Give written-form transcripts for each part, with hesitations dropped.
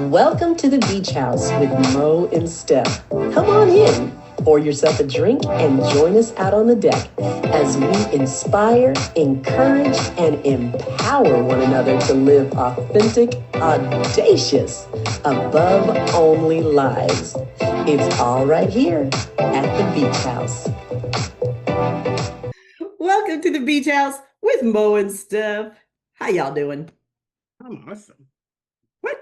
Welcome to the Beach House with Mo and Steph. Come on in, pour yourself a drink, and join us out on the deck as we inspire, encourage, and empower one another to live authentic, audacious, above-only lives. It's all right here at the Beach House. Welcome to the Beach House with Mo and Steph. How y'all doing? I'm awesome. What?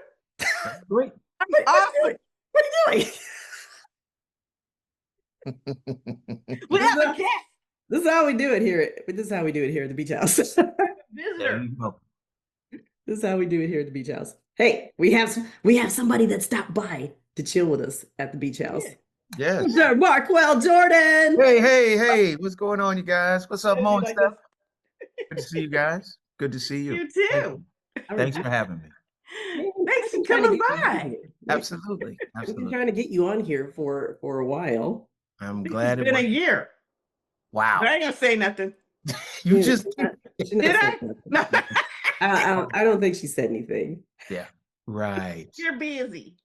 Great. I'm awesome. What are you doing? We have a guest. This is how we do it here. This is how we do it here at the Beach House. Visitor. This is how we do it here at the Beach House. Hey, we have somebody that stopped by to chill with us at the Beach House. Yes. Mr. Marqueal Jordan. Hey. What's going on, you guys? What's up, Mo Steph? Good to see you guys. Good to see you. You too. Thanks for having me. Thanks for coming by. Absolutely. I've been trying to get you on here for a while. I'm glad it's been a year. Wow. But I ain't gonna say nothing. You just did I? No. I don't think she said anything. Yeah. Right. You're busy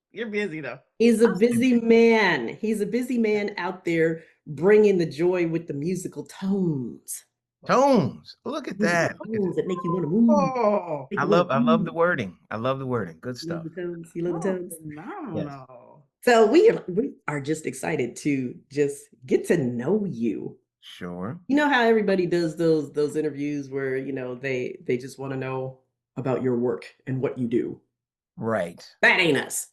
though. He's a busy man. He's a busy man out there bringing the joy with the musical tones. Look at that. Tones that make you want to move. Oh, I love the wording. I love the wording. Good stuff. You love the tones. No. Yes. So we are just excited to just get to know you. Sure. You know how everybody does those interviews where, you know, they just want to know about your work and what you do. Right. That ain't us.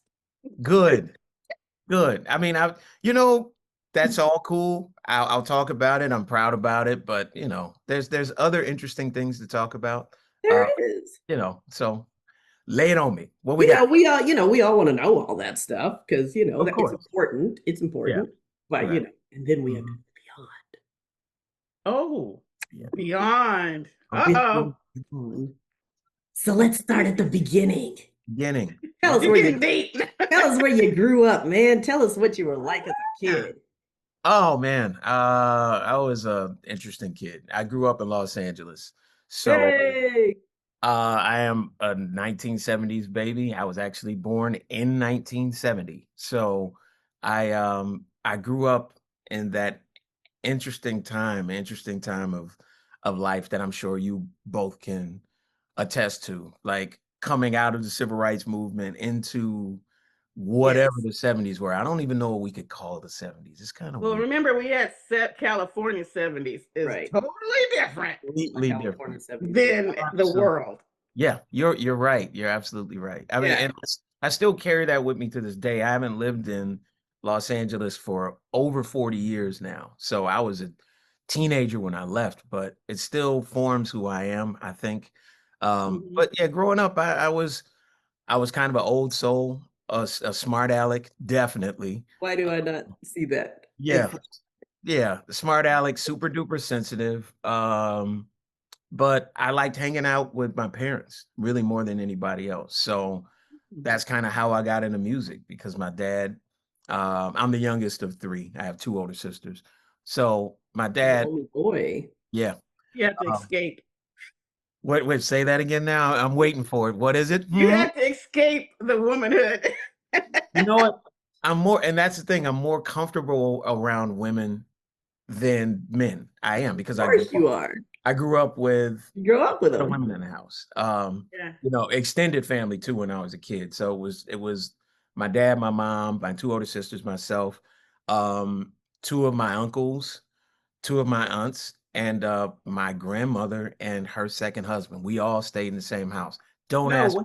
Good. I mean, that's all cool. I'll talk about it. I'm proud about it, but there's other interesting things to talk about. There is. So lay it on me. What we got? got? We all want to know all that stuff because it's important. It's important. Yeah. But Right. and then we have beyond. Oh, yeah. Beyond. Uh-oh. So let's start at the beginning. Tell us where you grew up, man. Tell us what you were like as a kid. Oh man, I was an interesting kid. I grew up in Los Angeles, so I am a 1970s baby. I was actually born in 1970, so I grew up in that interesting time of life that I'm sure you both can attest to, like coming out of the civil rights movement into whatever the 70s were. I don't even know what we could call the 70s. It's kind of Well, weird. remember we had California 70s. It's totally different. Completely different than the world. Yeah, you're right. You're absolutely right. I mean, and I still carry that with me to this day. I haven't lived in Los Angeles for over 40 years now. So I was a teenager when I left, but it still forms who I am, I think. But yeah, growing up, I was kind of an old soul, a smart aleck, definitely. Why do I not see that? Yeah, smart aleck, super duper sensitive. But I liked hanging out with my parents really more than anybody else. So that's kind of how I got into music, because my dad, I'm the youngest of three. I have two older sisters. So my dad, boy, yeah, you have to escape. Wait, say that again now. I'm waiting for it. What is it? You have to escape the womanhood. You know what? And that's the thing, I'm more comfortable around women than men. I am, because of course you are. I grew up with them. Women in the house. Extended family too when I was a kid. So it was my dad, my mom, my two older sisters, myself, two of my uncles, two of my aunts, and my grandmother and her second husband. We all stayed in the same house. Don't ask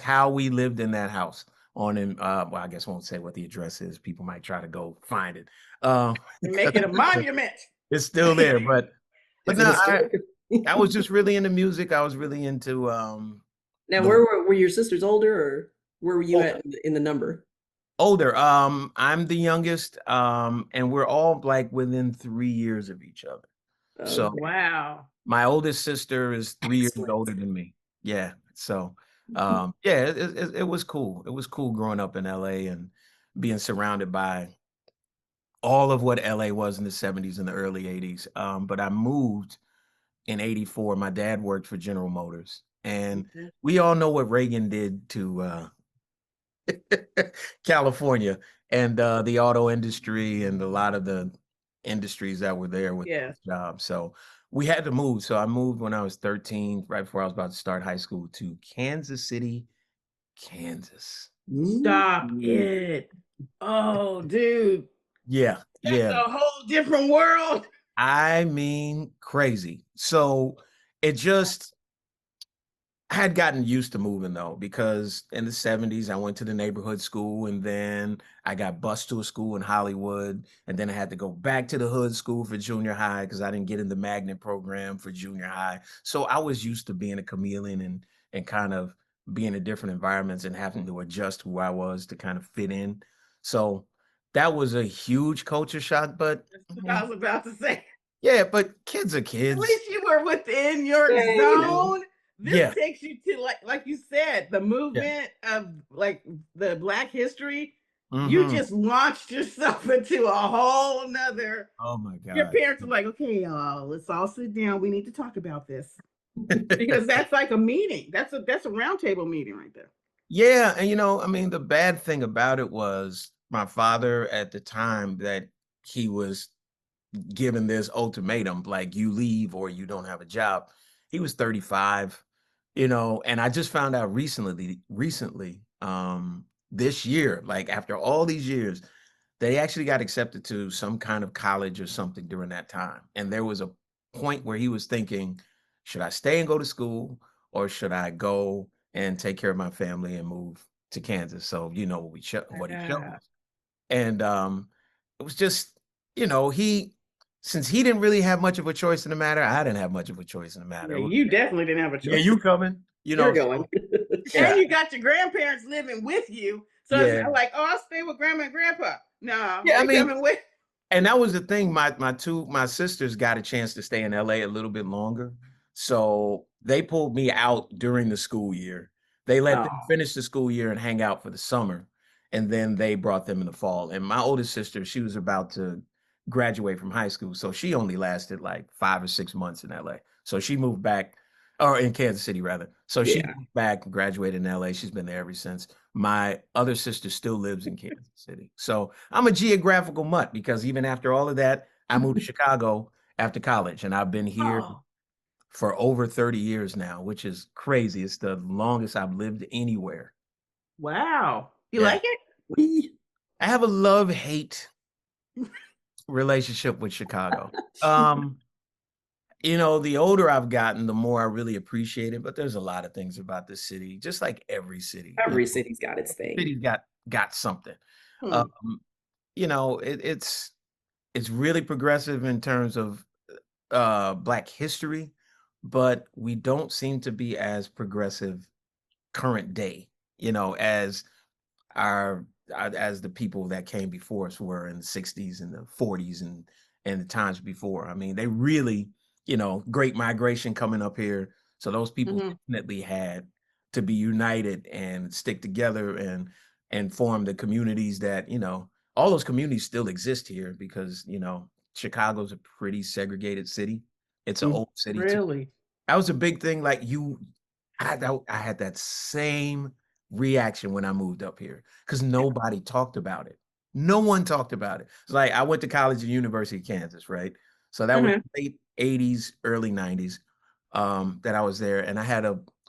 how we lived in that house. I guess I won't say what the address is. People might try to go find it. Make it a monument. It's still there, but no, I was just really into music. I was really into Now, where were your sisters older, or where were you at in the number? Older. I'm the youngest, and we're all like within 3 years of each other. So wow. My oldest sister is 3 years older than me. Yeah. So it was cool. It was cool growing up in LA and being surrounded by all of what LA was in the 70s and the early 80s. But I moved in 84. My dad worked for General Motors. And we all know what Reagan did to California and the auto industry and a lot of the industries that were there with jobs. So we had to move. So I moved when I was 13, right before I was about to start high school, to Kansas City, Kansas. Stop it. Oh, dude. Yeah, That's yeah. a whole different world. I mean, crazy. So it just I had gotten used to moving though, because in the 70s, I went to the neighborhood school and then I got bused to a school in Hollywood. And then I had to go back to the hood school for junior high because I didn't get in the magnet program for junior high. So I was used to being a chameleon and kind of being in different environments and having to adjust who I was to kind of fit in. So that was a huge culture shock, but That's what I was about to say. yeah, but kids are kids. At least you were within your zone. This takes you to like you said, the movement of like the Black history. You just launched yourself into a whole nother. Oh my God. Your parents are like, okay, y'all, let's all sit down. We need to talk about this. Because that's like a meeting. That's a roundtable meeting right there. Yeah, and I mean, the bad thing about it was my father at the time that he was given this ultimatum, like you leave or you don't have a job. He was 35, and I just found out recently, this year, like after all these years, they actually got accepted to some kind of college or something during that time. And there was a point where he was thinking, should I stay and go to school or should I go and take care of my family and move to Kansas? So, what he chose. And it was just, he since he didn't really have much of a choice in the matter, I didn't have much of a choice in the matter. Yeah, you definitely didn't have a choice. Yeah, you coming? You're going. And you got your grandparents living with you. So it's like, oh, I'll stay with grandma and grandpa. No, yeah, I mean, coming with. And that was the thing. My sisters got a chance to stay in LA a little bit longer. So they pulled me out during the school year. They let them finish the school year and hang out for the summer. And then they brought them in the fall. And my oldest sister, she was about to graduate from high school. So she only lasted like 5 or 6 months in LA. So she moved back, or in Kansas City rather. So she moved back and graduated in LA. She's been there ever since. My other sister still lives in Kansas City. So I'm a geographical mutt because even after all of that, I moved to Chicago after college and I've been here for over 30 years now, which is crazy. It's the longest I've lived anywhere. Wow. You like it? I have a love-hate relationship with Chicago. The older I've gotten, the more I really appreciate it. But there's a lot of things about this city, just like every city. Every city's got its thing. City's got something. It's really progressive in terms of Black history, but we don't seem to be as progressive current day, as as the people that came before us were in the 60s and the 40s and the times before. I mean, they really, great migration coming up here. So those people definitely had to be united and stick together and form the communities that, all those communities still exist here because, Chicago's a pretty segregated city. It's an old city really too. That was a big thing. Like I had that same reaction when I moved up here because nobody talked about it. No one talked about it. It's like I went to college at University of Kansas, right? So that was late 80s, early 90s that I was there. And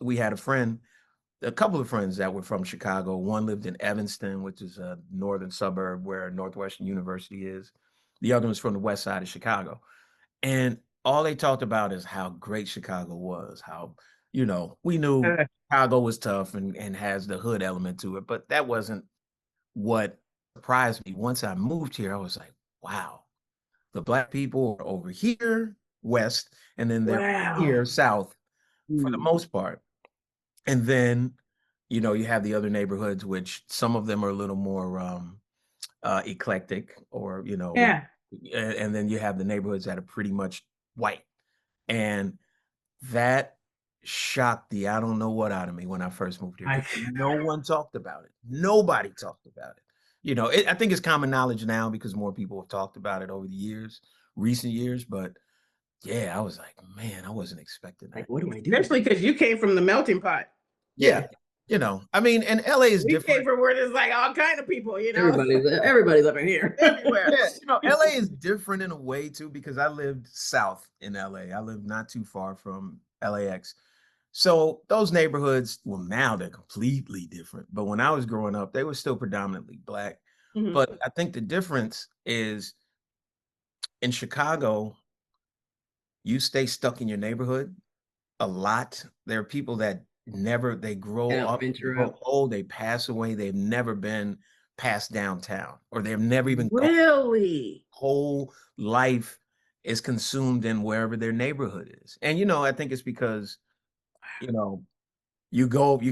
we had a couple of friends that were from Chicago. One lived in Evanston, which is a northern suburb where Northwestern University is. The other was from the west side of Chicago. And all they talked about is how great Chicago was, how, we knew Chicago was tough and has the hood element to it, but that wasn't what surprised me. Once I moved here, I was like, wow, the Black people are over here, west, and then they're here, south, for the most part. And then, you have the other neighborhoods, which some of them are a little more eclectic or, and then you have the neighborhoods that are pretty much white. And that shocked the I don't know what out of me when I first moved here. No one talked about it. Nobody talked about it. I think it's common knowledge now because more people have talked about it over the recent years. But yeah, I was like, man, I wasn't expecting that. Like, what do I do? Especially because you came from the melting pot. Yeah. I mean, and LA is different. We came from where there's like all kind of people, Everybody's up in here. Everywhere. Yeah, LA is different in a way too, because I lived south in LA. I lived not too far from LAX. So those neighborhoods, well, now they're completely different. But when I was growing up, they were still predominantly Black. Mm-hmm. But I think the difference is in Chicago, you stay stuck in your neighborhood a lot. There are people that they grow up, they grow old, they pass away. They've never been past downtown, or they've never even really whole life is consumed in wherever their neighborhood is. And I think it's because you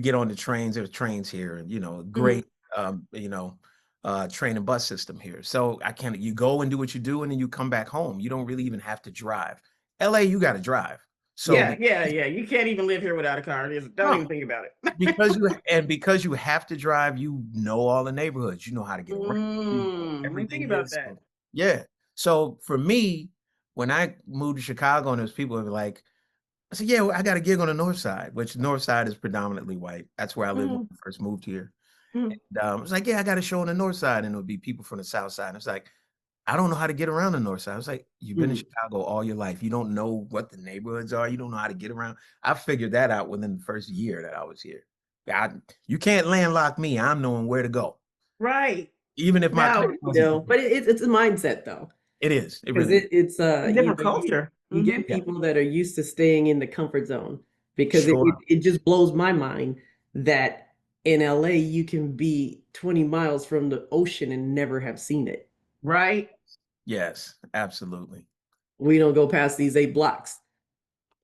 get on the trains. There's trains here, and great train and bus system here. So you go and do what you do, and then you come back home. You don't really even have to drive. LA, you got to drive. So yeah. You can't even live here without a car. Don't even think about it. because you have to drive, you know all the neighborhoods. You know how to get around. Everything about that. So, yeah. So for me, when I moved to Chicago, and there's people who are like, I said, yeah, I got a gig on the North Side, which the North Side is predominantly white. That's where I lived when I first moved here. And it's like, yeah, I got a show on the North Side, and it would be people from the South Side. And it's like, I don't know how to get around the North Side. I was like, you've been in Chicago all your life. You don't know what the neighborhoods are. You don't know how to get around. I figured that out within the first year that I was here. You can't landlock me. I'm knowing where to go. Right. Even if but it's a mindset though. It is. It's a different culture. You get people that are used to staying in the comfort zone, because it just blows my mind that in LA you can be 20 miles from the ocean and never have seen it. Right. Yes, absolutely. We don't go past these 8 blocks.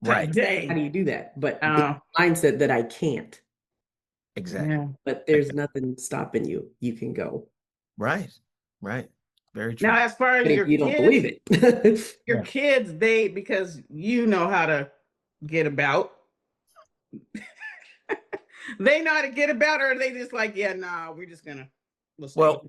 Right. How do you do that? But the mindset that I can't. Exactly. Yeah. But there's nothing stopping you. You can go. Right. Very true. Now, as far as you don't believe it, your kids, because you know how to get about. They know how to get about, or are they just like, yeah, nah, we're just gonna. Well,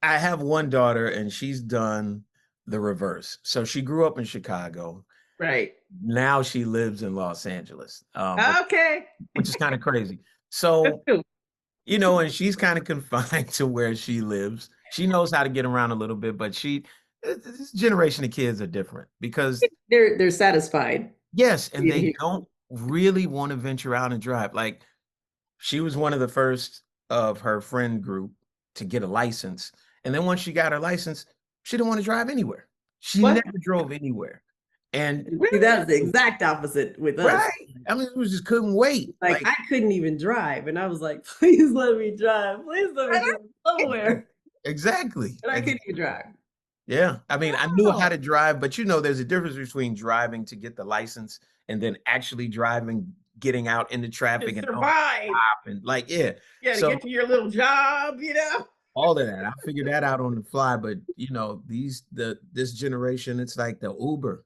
I have one daughter, and she's done the reverse. So she grew up in Chicago. Right. Now she lives in Los Angeles. Okay. Which is kind of crazy. So, and she's kind of confined to where she lives. She knows how to get around a little bit, but this generation of kids are different because they're satisfied. Yes, and they don't really want to venture out and drive. Like, she was one of the first of her friend group to get a license. And then once she got her license, she didn't want to drive anywhere. She never drove anywhere. And that's the exact opposite with us. Right. I mean, we just couldn't wait. Like I couldn't even drive. And I was like, please let me drive. Please let me drive somewhere. Exactly. And I couldn't even drive. Yeah. I mean, I knew how to drive, but there's a difference between driving to get the license and then actually driving, getting out in the traffic and survive. And to get to your little job, all of that. I figured that out on the fly. But this generation, it's like the Uber.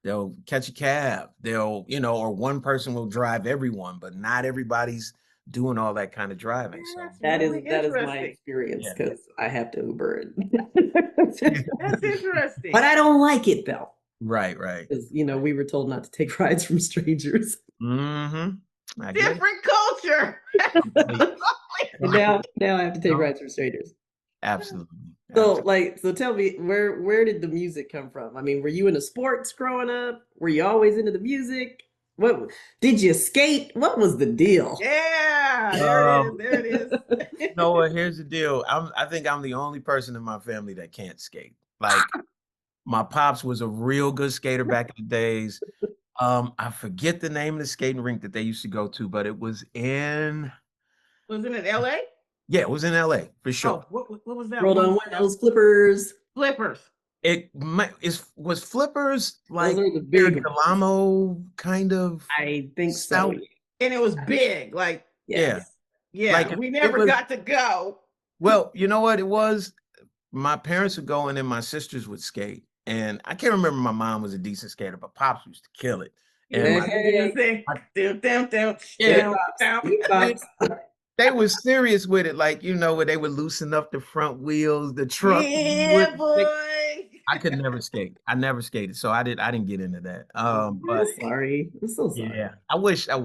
They'll catch a cab. They'll, or one person will drive everyone, but not everybody's doing all that kind of driving. So that is my experience, because I have to Uber. That's interesting. But I don't like it though. Right. Because we were told not to take rides from strangers. Mm-hmm. Different culture. now I have to take rides from strangers. Absolutely. So tell me, where did the music come from? I mean, were you into sports growing up? Were you always into the music? What did you skate? What was the deal? Yeah, there it is. No, here's the deal. I think I'm the only person in my family that can't skate. Like, my pops was a real good skater back in the days. I forget the name of the skating rink that they used to go to, but it was in. Wasn't it LA? Yeah, it was in LA for sure. Oh, what was that? Rolled on windows, flippers. Was flippers like the big Delamo kind of? I think so. And it was big, like yeah. Like, we never got to go. Well, you know what it was? My parents would go and then my sisters would skate. And I can't remember my mom was a decent skater, but Pops used to kill it. And They were serious with it, like, where they would loosen up the front wheels, the truck. Yeah, boy. I could never skate. I never skated, so I didn't get into that. But I'm sorry. I'm so sorry. yeah, I wish I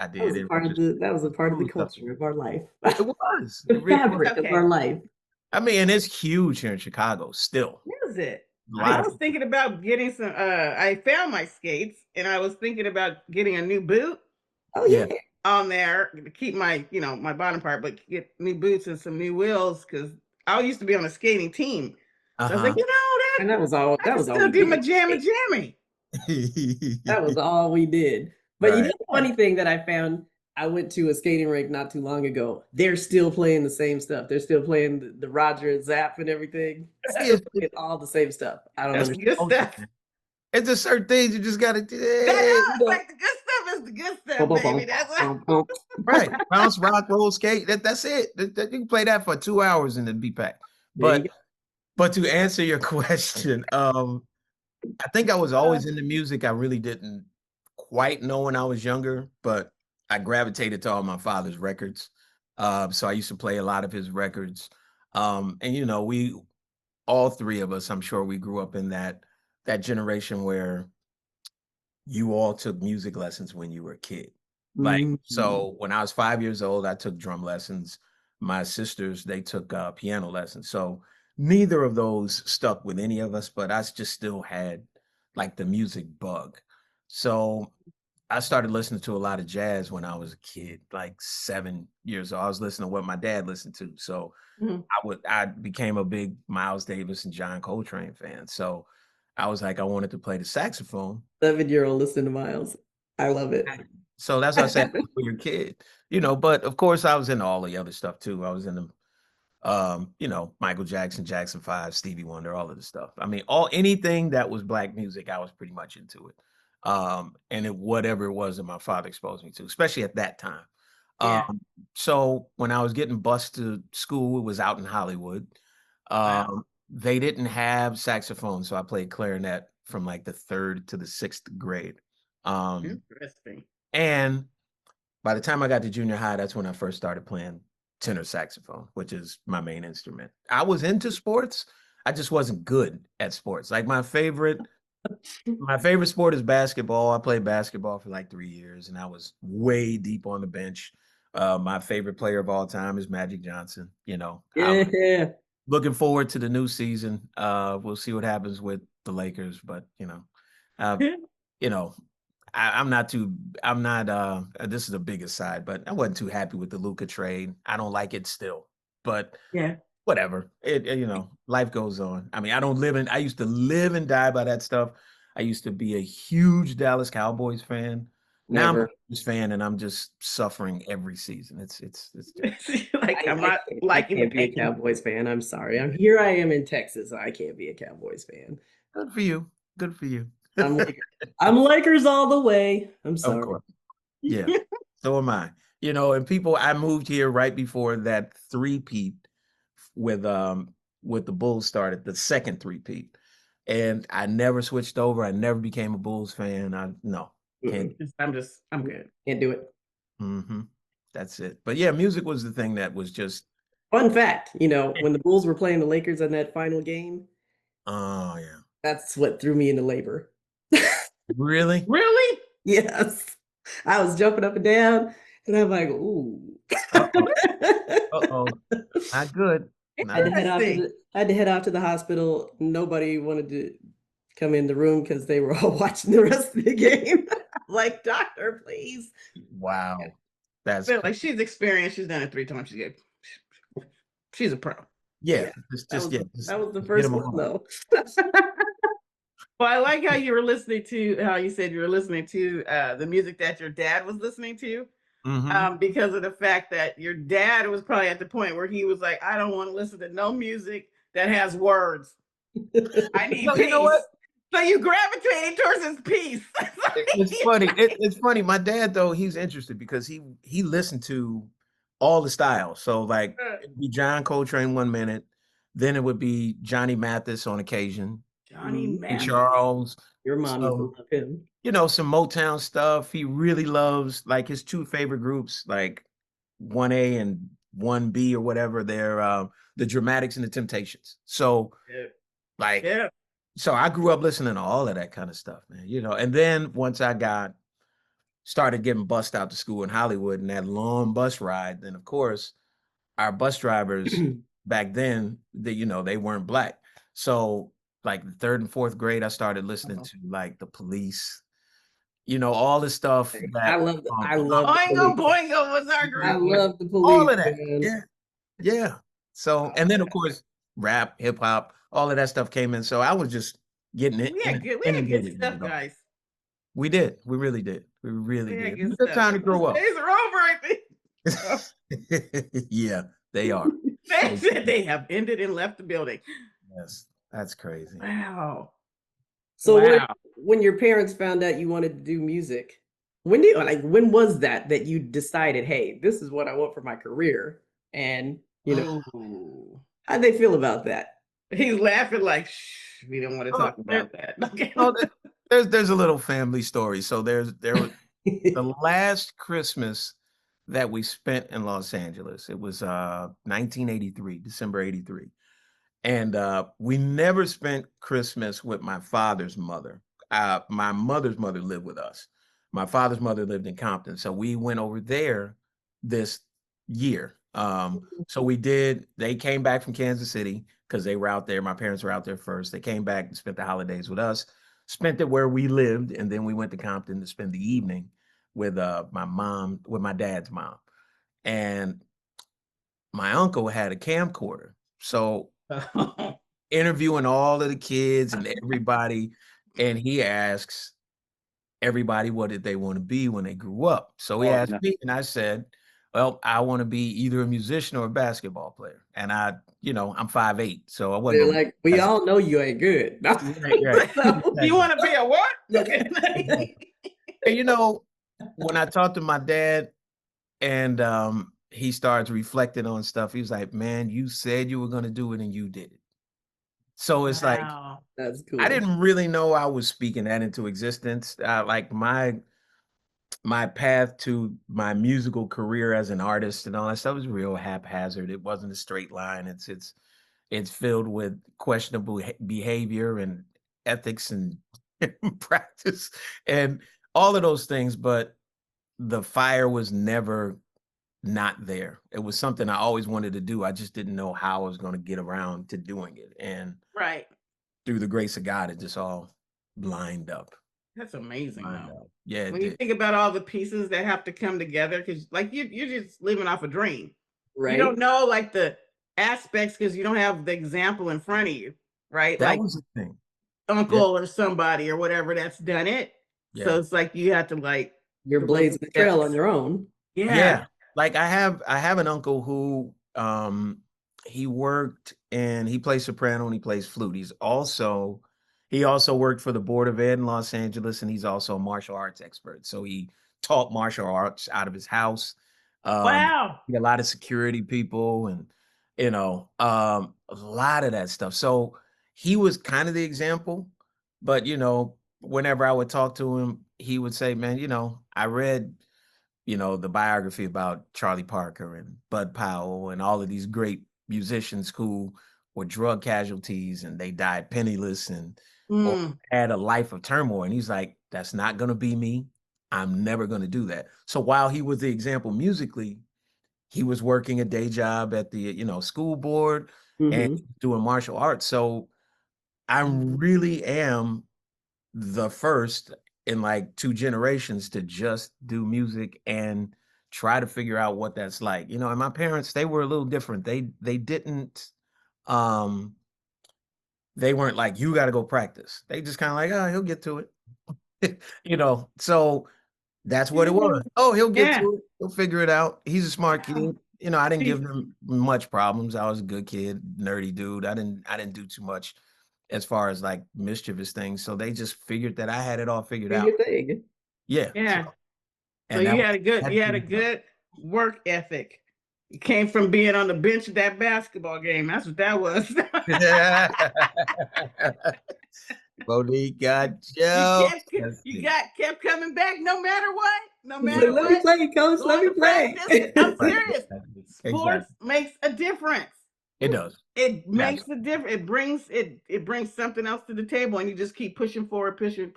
did. That was a part of the culture of our life. It was. The It really fabric of our life. I mean, and it's huge here in Chicago still. Is it? I was thinking about getting some. I found my skates, and I was thinking about getting a new boot. Oh yeah. On there to keep my, my bottom part, but get new boots and some new wheels because I used to be on a skating team. So I was like, that was all. That was all. Still do my jammy. That was all we did. But the funny thing that I found, I went to a skating rink not too long ago. They're still playing the same stuff. They're still playing the Roger and Zapp and everything. It's all the same stuff. I don't understand. Good stuff. It's a certain things you just gotta do. Like the good stuff is the good stuff, baby. That's right. Bounce, rock, roll, skate. That's it. You can play that for 2 hours and then be packed. But to answer your question, I think I was always into music. I really didn't quite know when I was younger, but I gravitated to all my father's records. So I used to play a lot of his records. And we all three of us, I'm sure we grew up in that generation where you all took music lessons when you were a kid. Like, so when I was 5 years old, I took drum lessons. My sisters, they took piano lessons. So neither of those stuck with any of us, but I just still had like the music bug. So I started listening to a lot of jazz when I was a kid, like 7 years old. I was listening to what my dad listened to. So I became a big Miles Davis and John Coltrane fan. So I was like, I wanted to play the saxophone. 7-year-old listening to Miles. I love it. So that's what I said for your kid, but of course I was into all the other stuff too. I was into, Michael Jackson, Jackson 5, Stevie Wonder, all of the stuff. I mean, anything that was Black music, I was pretty much into it. And whatever it was that my father exposed me to, especially at that time. So when I was getting bused to school, it was out in Hollywood. They didn't have saxophone, so I played clarinet from like the 3rd to the 6th grade. Interesting. And by the time I got to junior high, that's when I first started playing tenor saxophone, which is my main instrument. I was into sports. I just wasn't good at sports. Like my favorite sport is basketball. I played basketball for like 3 years and I was way deep on the bench. My favorite player of all time is Magic Johnson. I'm looking forward to the new season. We'll see what happens with the Lakers, but I'm not, this is the biggest side, but I wasn't too happy with the Luka trade. I don't like it still, but whatever. Life goes on. I mean, I used to live and die by that stuff. I used to be a huge Dallas Cowboys fan. Now I'm a Cowboys fan and I'm just suffering every season. It's just like I can't be a Cowboys fan. I'm sorry. I am in Texas. I can't be a Cowboys fan. Good for you. Good for you. I'm Lakers all the way. I'm sorry. Of course. Yeah. So am I. And I moved here right before that three-peat with the Bulls started, the second three-peat. And I never switched over. I never became a Bulls fan. Can't. I'm good. Can't do it. Mm-hmm. That's it. But yeah, music was the thing that was just. Fun fact, when the Bulls were playing the Lakers in that final game. Oh yeah. That's what threw me into labor. Really? Really? Yes. I was jumping up and down, and I'm like, ooh. Uh-oh. Not good. I had to head out to the hospital. Nobody wanted to come in the room because they were all watching the rest of the game. Like, doctor, please. Wow. That's like she's experienced. She's done it 3 times. She's a pro. Yeah. That was the first one, though. Well, I like how you said you were listening to the music that your dad was listening to, because of the fact that your dad was probably at the point where he was like, I don't want to listen to no music that has words. I need peace. You know what? So you gravitated towards his peace. It's funny. It's funny. My dad, though, he's interested because he listened to all the styles. So like it'd be John Coltrane 1 minute, then it would be Johnny Mathis on occasion. Johnny Mathis. Charles. Your mom love him. Some Motown stuff. He really loves like his 2 favorite groups, like 1A and 1B or whatever. They're the Dramatics and the Temptations. So so I grew up listening to all of that kind of stuff, man, you know. And then once I started getting bussed out to school in Hollywood and that long bus ride, then of course our bus drivers back then, they weren't Black. So like the 3rd and 4th grade, I started listening to like the Police, all the stuff I that love Boingo Boingo was our group. I love the Police. all of that. Man. Yeah. So and then of course rap, hip hop, all of that stuff came in. So I was just getting it. We had good stuff, guys. We did. We really did. We really did. It was good time to grow up. Days are over, I think. Yeah, they are. They said they have ended and left the building. Yes, that's crazy. Wow. So when your parents found out you wanted to do music, when was that you decided, hey, this is what I want for my career? And how'd they feel about that? He's laughing like, shh, we don't want to talk about that. Okay. There's a little family story. So there was the last Christmas that we spent in Los Angeles. It was 1983, December 83. And we never spent Christmas with my father's mother. My mother's mother lived with us. My father's mother lived in Compton. So we went over there this year. So they came back from Kansas City because they were out there. My parents were out there first. They came back and spent the holidays with us, spent it where we lived. And then we went to Compton to spend the evening with my dad's mom. And my uncle had a camcorder. So interviewing all of the kids and everybody, and he asks everybody what did they want to be when they grew up. So he asked me, and I said, well, I want to be either a musician or a basketball player. And I'm 5'8", so I wasn't. They're like, we all know you ain't good. Right. You want to be a what? And when I talked to my dad and he starts reflecting on stuff, he was like, man, you said you were going to do it and you did it. So it's like, that's cool. I didn't really know I was speaking that into existence. Like my path to my musical career as an artist and all that stuff was real haphazard. It wasn't a straight line. It's filled with questionable behavior and ethics and practice and all of those things. But the fire was never not there. It was something I always wanted to do. I just didn't know how I was going to get around to doing it. And through the grace of God, it just all lined up. That's amazing. Yeah. When you think about all the pieces that have to come together, because like you're just living off a dream. Right. You don't know like the aspects because you don't have the example in front of you. Right. That was the thing. Uncle or somebody or whatever that's done it. Yeah. So it's like you have to like you're blazing the trail on your own. Yeah. Like I have an uncle who he plays soprano and he plays flute. He also worked for the Board of Ed in Los Angeles, and he's also a martial arts expert. So he taught martial arts out of his house. Wow. He had a lot of security people and a lot of that stuff. So he was kind of the example, but whenever I would talk to him, he would say, man, I read the biography about Charlie Parker and Bud Powell and all of these great musicians who were drug casualties and they died penniless and or had a life of turmoil. And he's like, that's not going to be me. I'm never going to do that. So while he was the example musically, he was working a day job at the, school board and doing martial arts. So I really am the first in like 2 generations to just do music and try to figure out what that's like, and my parents, they were a little different. They didn't, they weren't like, you got to go practice. They just kind of like, oh, he'll get to it, so that's what it was. Oh, he'll get to it. He'll figure it out. He's a smart kid. I didn't give him much problems. I was a good kid, nerdy dude. I didn't do too much as far as like mischievous things. So they just figured that I had it all figured out. Yeah. Yeah. So you had a good work ethic. You came from being on the bench of that basketball game. That's what that was. Monique got you kept coming back no matter what. No He's matter like, let me what, play, coach. Let me play. practice. I'm Right. serious. Sports makes a difference. It does. It makes a difference. It brings something else to the table, and you just keep pushing forward, pushing.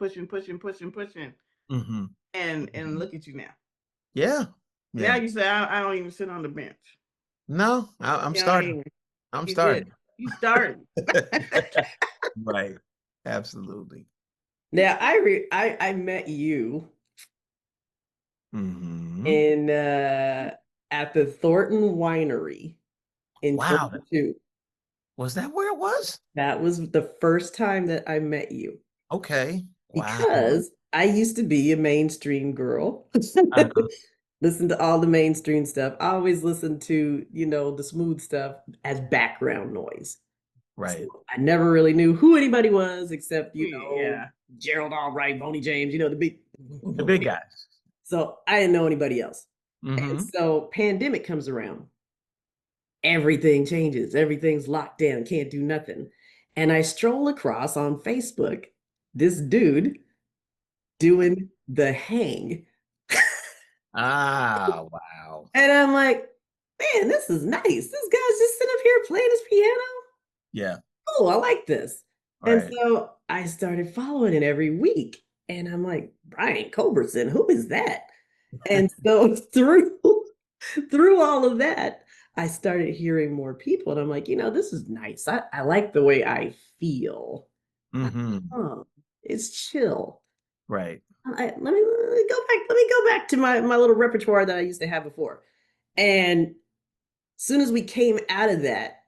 And look at you now. Yeah. Now you say I don't even sit on the bench. No, I'm starting. I'm starting. You started. Right. Absolutely. Now I met you in at the Thornton Winery in 22. Was that where it was? That was the first time that I met you. Okay. Wow. Because I used to be a mainstream girl. Listen to all the mainstream stuff. I always listened to, the smooth stuff as background noise. Right. So I never really knew who anybody was except, Gerald Albright, Boney James, the big guys. So I didn't know anybody else. And so pandemic comes around. Everything changes. Everything's locked down. Can't do nothing. And I stroll across on Facebook this dude doing the hang. Wow. And I'm like, man, this is nice. This guy's just sitting up here playing his piano. Yeah. Oh, I like this. Right. And so I started following it every week. And I'm like, Brian Culbertson, who is that? And so through all of that, I started hearing more people. And I'm like, this is nice. I like the way I feel. It's chill. Right. Let me go back to my little repertoire that I used to have before. And as soon as we came out of that,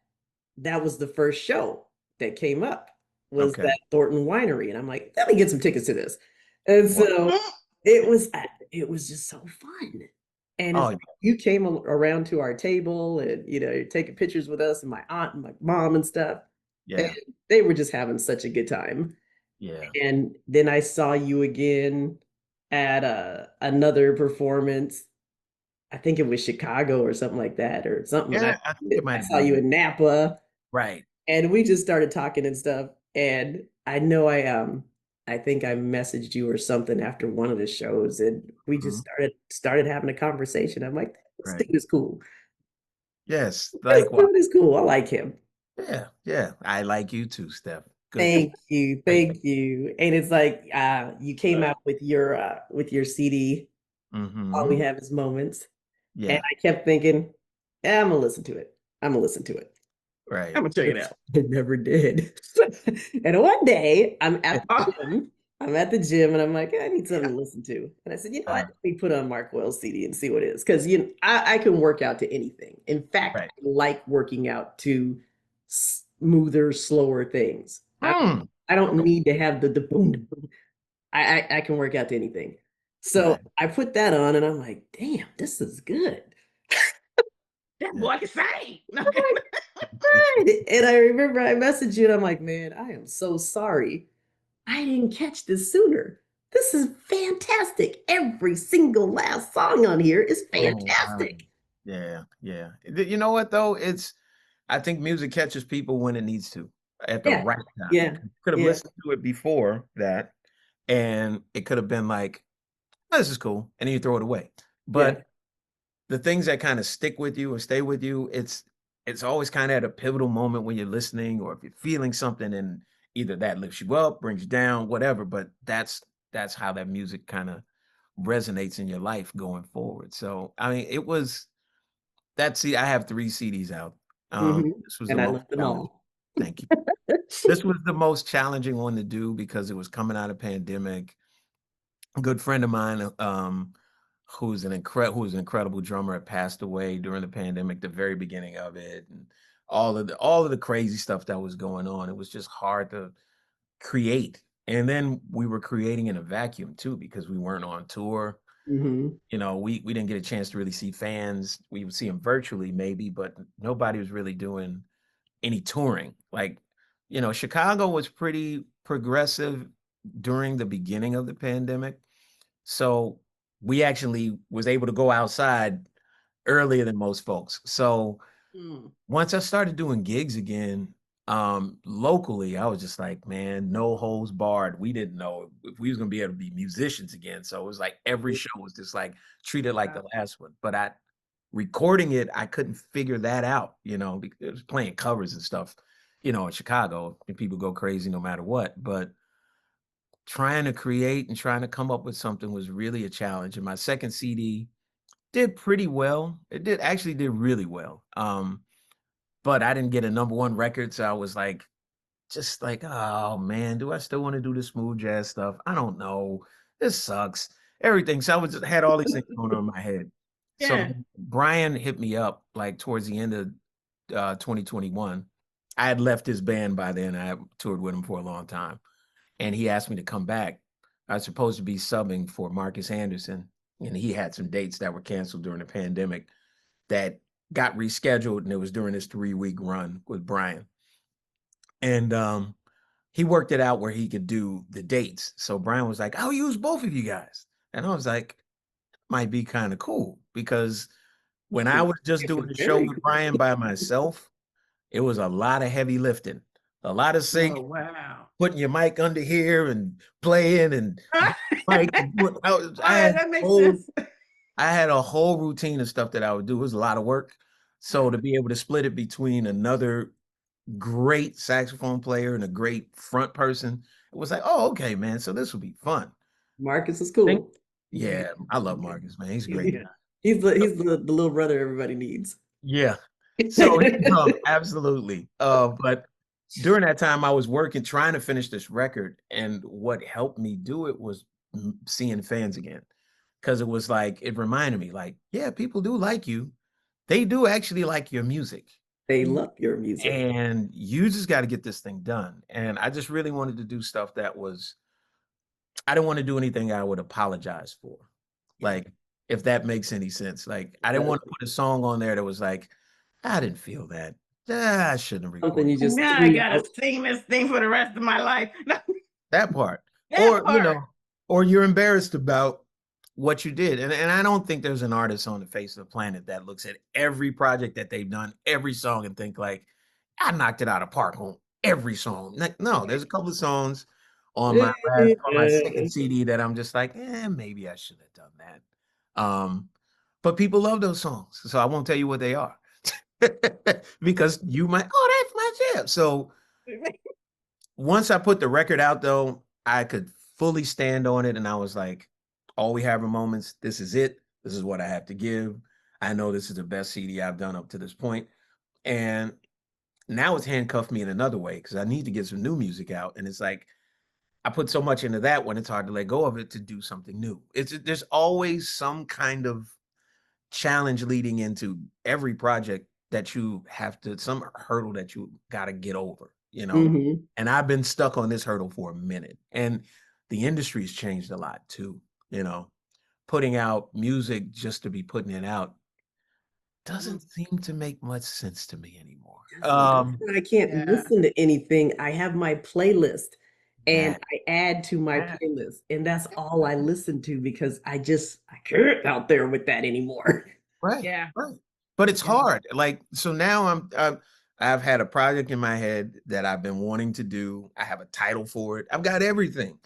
that was the first show that came up was that Thornton Winery. And I'm like, let me get some tickets to this. And so it was just so fun. And you came around to our table and, you're taking pictures with us and my aunt and my mom and stuff. Yeah. And they were just having such a good time. Yeah. And then I saw you again at another performance. I think it was Chicago or something like that or something. Yeah, I think it might have saw you in Napa. Right. And we just started talking and stuff. And I know I think I messaged you or something after one of the shows and we just started having a conversation. I'm like, this dude is cool. Yes. This dude is cool. I like him. Yeah. I like you too, Steph. Thank you. And it's like you came out with your CD. All we have is moments. Yeah. And I kept thinking, I'm gonna listen to it. Right. I'm gonna check it out. I never did. And one day I'm at the gym and I'm like, I need something to listen to. And I said, let me put on Marqueal's CD and see what it is. Because I can work out to anything. In fact, I like working out to smoother, slower things. I don't need to have the boom, boom. I can work out to anything. So I put that on and I'm like, damn, this is good. That boy can sing. And I remember I messaged you and I'm like, man, I am so sorry. I didn't catch this sooner. This is fantastic. Every single last song on here is fantastic. Yeah. You know what though? I think music catches people when it needs to at the right time. Yeah. Could have listened to it before that and it could have been like, oh, this is cool. And then you throw it away. But the things that kind of stick with you or stay with you, it's always kind of at a pivotal moment when you're listening or if you're feeling something and either that lifts you up, brings you down, whatever. But that's how that music kind of resonates in your life going forward. So, I mean, it was I have 3 CDs out. This was and I love them all. Thank you. This was the most challenging one to do because it was coming out of pandemic. A good friend of mine, who's an incredible drummer, had passed away during the pandemic, the very beginning of it, and all of the crazy stuff that was going on. It was just hard to create. And then we were creating in a vacuum too, because we weren't on tour. We didn't get a chance to really see fans. We would see them virtually maybe, but nobody was really doing any touring. Like, Chicago was pretty progressive during the beginning of the pandemic. So we actually was able to go outside earlier than most folks. So once I started doing gigs again, Locally, I was just like, man, no holds barred. We didn't know if we was gonna be able to be musicians again. So it was like every show was just like treated like the last one. But recording it, I couldn't figure that out, because it was playing covers and stuff, in Chicago, and people go crazy no matter what. But trying to create and trying to come up with something was really a challenge. And my second CD did pretty well. It did really well. But I didn't get a number one record, so I was like, just like, oh man, do I still want to do the smooth jazz stuff? I don't know. This sucks. Everything. So I was just had all these things going on in my head. So Brian hit me up like towards the end of 2021. I had left his band by then. I toured with him for a long time. And he asked me to come back. I was supposed to be subbing for Marcus Anderson. And he had some dates that were canceled during the pandemic that got rescheduled. And it was during this 3-week run with Brian. And he worked it out where he could do the dates. So Brian was like, I'll use both of you guys. And I was like, might be kind of cool, because when I was just doing the show with Brian by myself, it was a lot of heavy lifting, a lot of singing, putting your mic under here and playing and mic. That makes sense. I had a whole routine of stuff that I would do. It was a lot of work. So to be able to split it between another great saxophone player and a great front person, it was like, oh, okay, man. So this will be fun. Marcus is cool. Yeah, I love Marcus, man. He's great. Yeah. He's the little brother everybody needs. Yeah. So absolutely. But during that time, I was working, trying to finish this record, and what helped me do it was seeing fans again, because it was like, it reminded me, like, yeah, people do like you. They do actually like your music. They love your music. And you just got to get this thing done. And I just really wanted to do stuff that was, I didn't want to do anything I would apologize for. Like, if that makes any sense. Like, I didn't want to put a song on there that was like, I didn't feel that. I shouldn't have recorded. You just now I gotta sing this thing for the rest of my life. That part. Or you're embarrassed about what you did. And I don't think there's an artist on the face of the planet that looks at every project that they've done, every song, and think like, I knocked it out of park on every song. Like, no, there's a couple of songs on my second CD that I'm just like, maybe I should have done that. But people love those songs, so I won't tell you what they are. Because you might, that's my jam. So once I put the record out, though, I could fully stand on it, and I was like, all we have are moments. This is it. This is what I have to give. I know this is the best CD I've done up to this point. And now it's handcuffed me in another way, because I need to get some new music out. And it's like, I put so much into that when it's hard to let go of it to do something new. There's always some kind of challenge leading into every project that you have to, some hurdle that you got to get over, And I've been stuck on this hurdle for a minute. And the industry's changed a lot too. Putting out music just to be putting it out doesn't seem to make much sense to me anymore. I can't listen to anything. I have my playlist and I add to my playlist, and that's all I listen to, because I can't out there with that anymore. Right. Yeah. Right. But it's hard. Like, so now I've had a project in my head that I've been wanting to do. I have a title for it. I've got everything,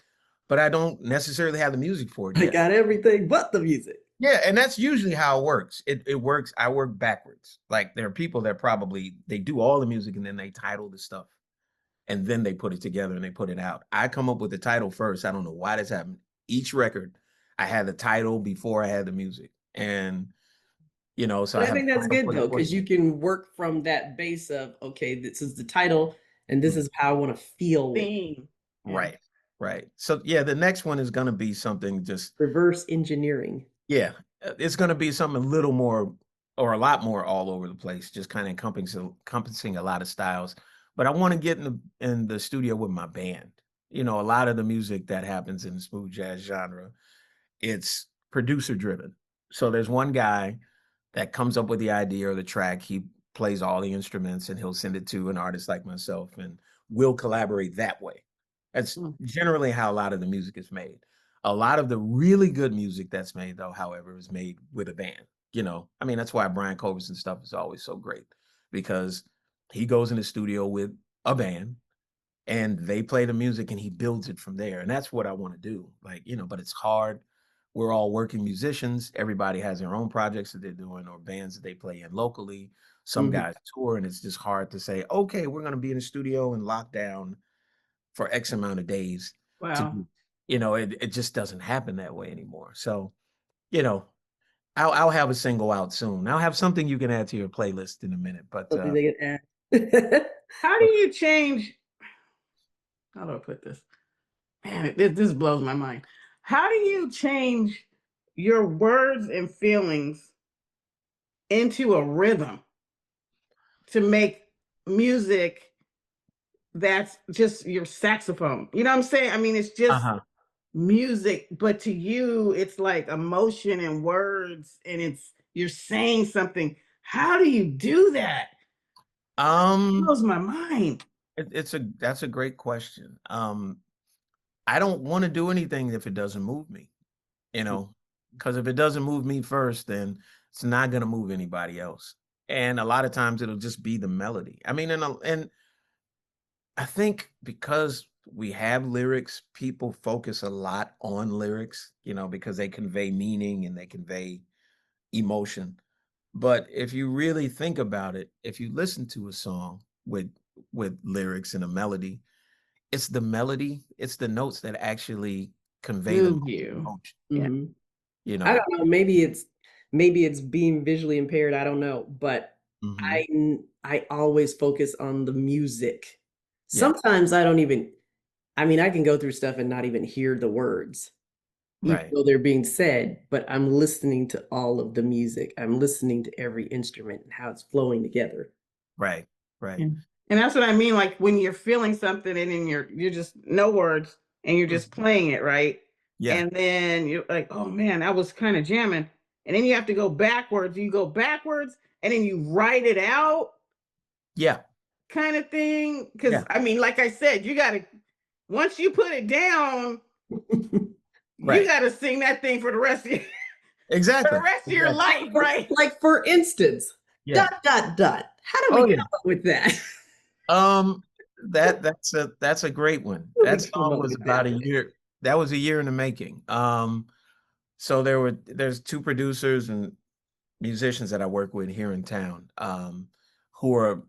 but I don't necessarily have the music for it yet. I got everything but the music. Yeah, and that's usually how it works. It works. I work backwards. Like, there are people that they do all the music and then they title the stuff, and then they put it together and they put it out. I come up with the title first. I don't know why this happened. Each record, I had the title before I had the music, and so I think that's good though, because you can work from that base of, okay, this is the title and this is how I want to feel. Right. Right. So yeah, the next one is going to be something just reverse engineering. Yeah, it's going to be something a little more, or a lot more, all over the place, just kind of encompassing a lot of styles. But I want to get in the studio with my band. A lot of the music that happens in the smooth jazz genre, it's producer driven. So there's one guy that comes up with the idea or the track. He plays all the instruments and he'll send it to an artist like myself, and we'll collaborate that way. That's generally how a lot of the music is made. A lot of the really good music that's made, though, however, is made with a band. That's why Brian Culbertson stuff is always so great, because he goes in the studio with a band, and they play the music and he builds it from there. And that's what I want to do. Like, you know, but it's hard. We're all working musicians. Everybody has their own projects that they're doing or bands that they play in locally. Some guys tour, and it's just hard to say, okay, we're going to be in the studio and locked down for X amount of days. Wow. You know, it just doesn't happen that way anymore. So, you know, I'll have a single out soon. I'll have something you can add to your playlist in a minute. But something they can add. How do you change? How do I put this? Man, this blows my mind. How do you change your words and feelings into a rhythm to make music that's just your saxophone? You know what I'm saying? I mean, it's just music, but to you, it's like emotion and words, and you're saying something. How do you do that? It blows my mind. That's a great question. I don't want to do anything if it doesn't move me, you know, because if it doesn't move me first, then it's not going to move anybody else. And a lot of times it'll just be the melody. I mean, and I think because we have lyrics, people focus a lot on lyrics, you know, because they convey meaning and they convey emotion. But if you really think about it, if you listen to a song with lyrics and a melody, it's the melody, it's the notes that actually convey the emotion. Yeah. You know, I don't know. Maybe it's being visually impaired. I don't know, but I always focus on the music. Sometimes I don't even. I mean, I can go through stuff and not even hear the words, even though they're being said. But I'm listening to all of the music. I'm listening to every instrument and how it's flowing together. Right. And that's what I mean. Like when you're feeling something and then you're just no words and you're just playing it, right? Yeah. And then you're like, oh man, I was kind of jamming. And then you have to go backwards. You go backwards and then you write it out. Yeah. Kind of thing. Because I mean, like I said, you gotta once you put it down, you gotta sing that thing for the rest of your exactly the rest of your life, right? Like for instance, ... How do we come up with that? That's a great one. That song was about a year. That was a year in the making. So there's two producers and musicians that I work with here in town, who are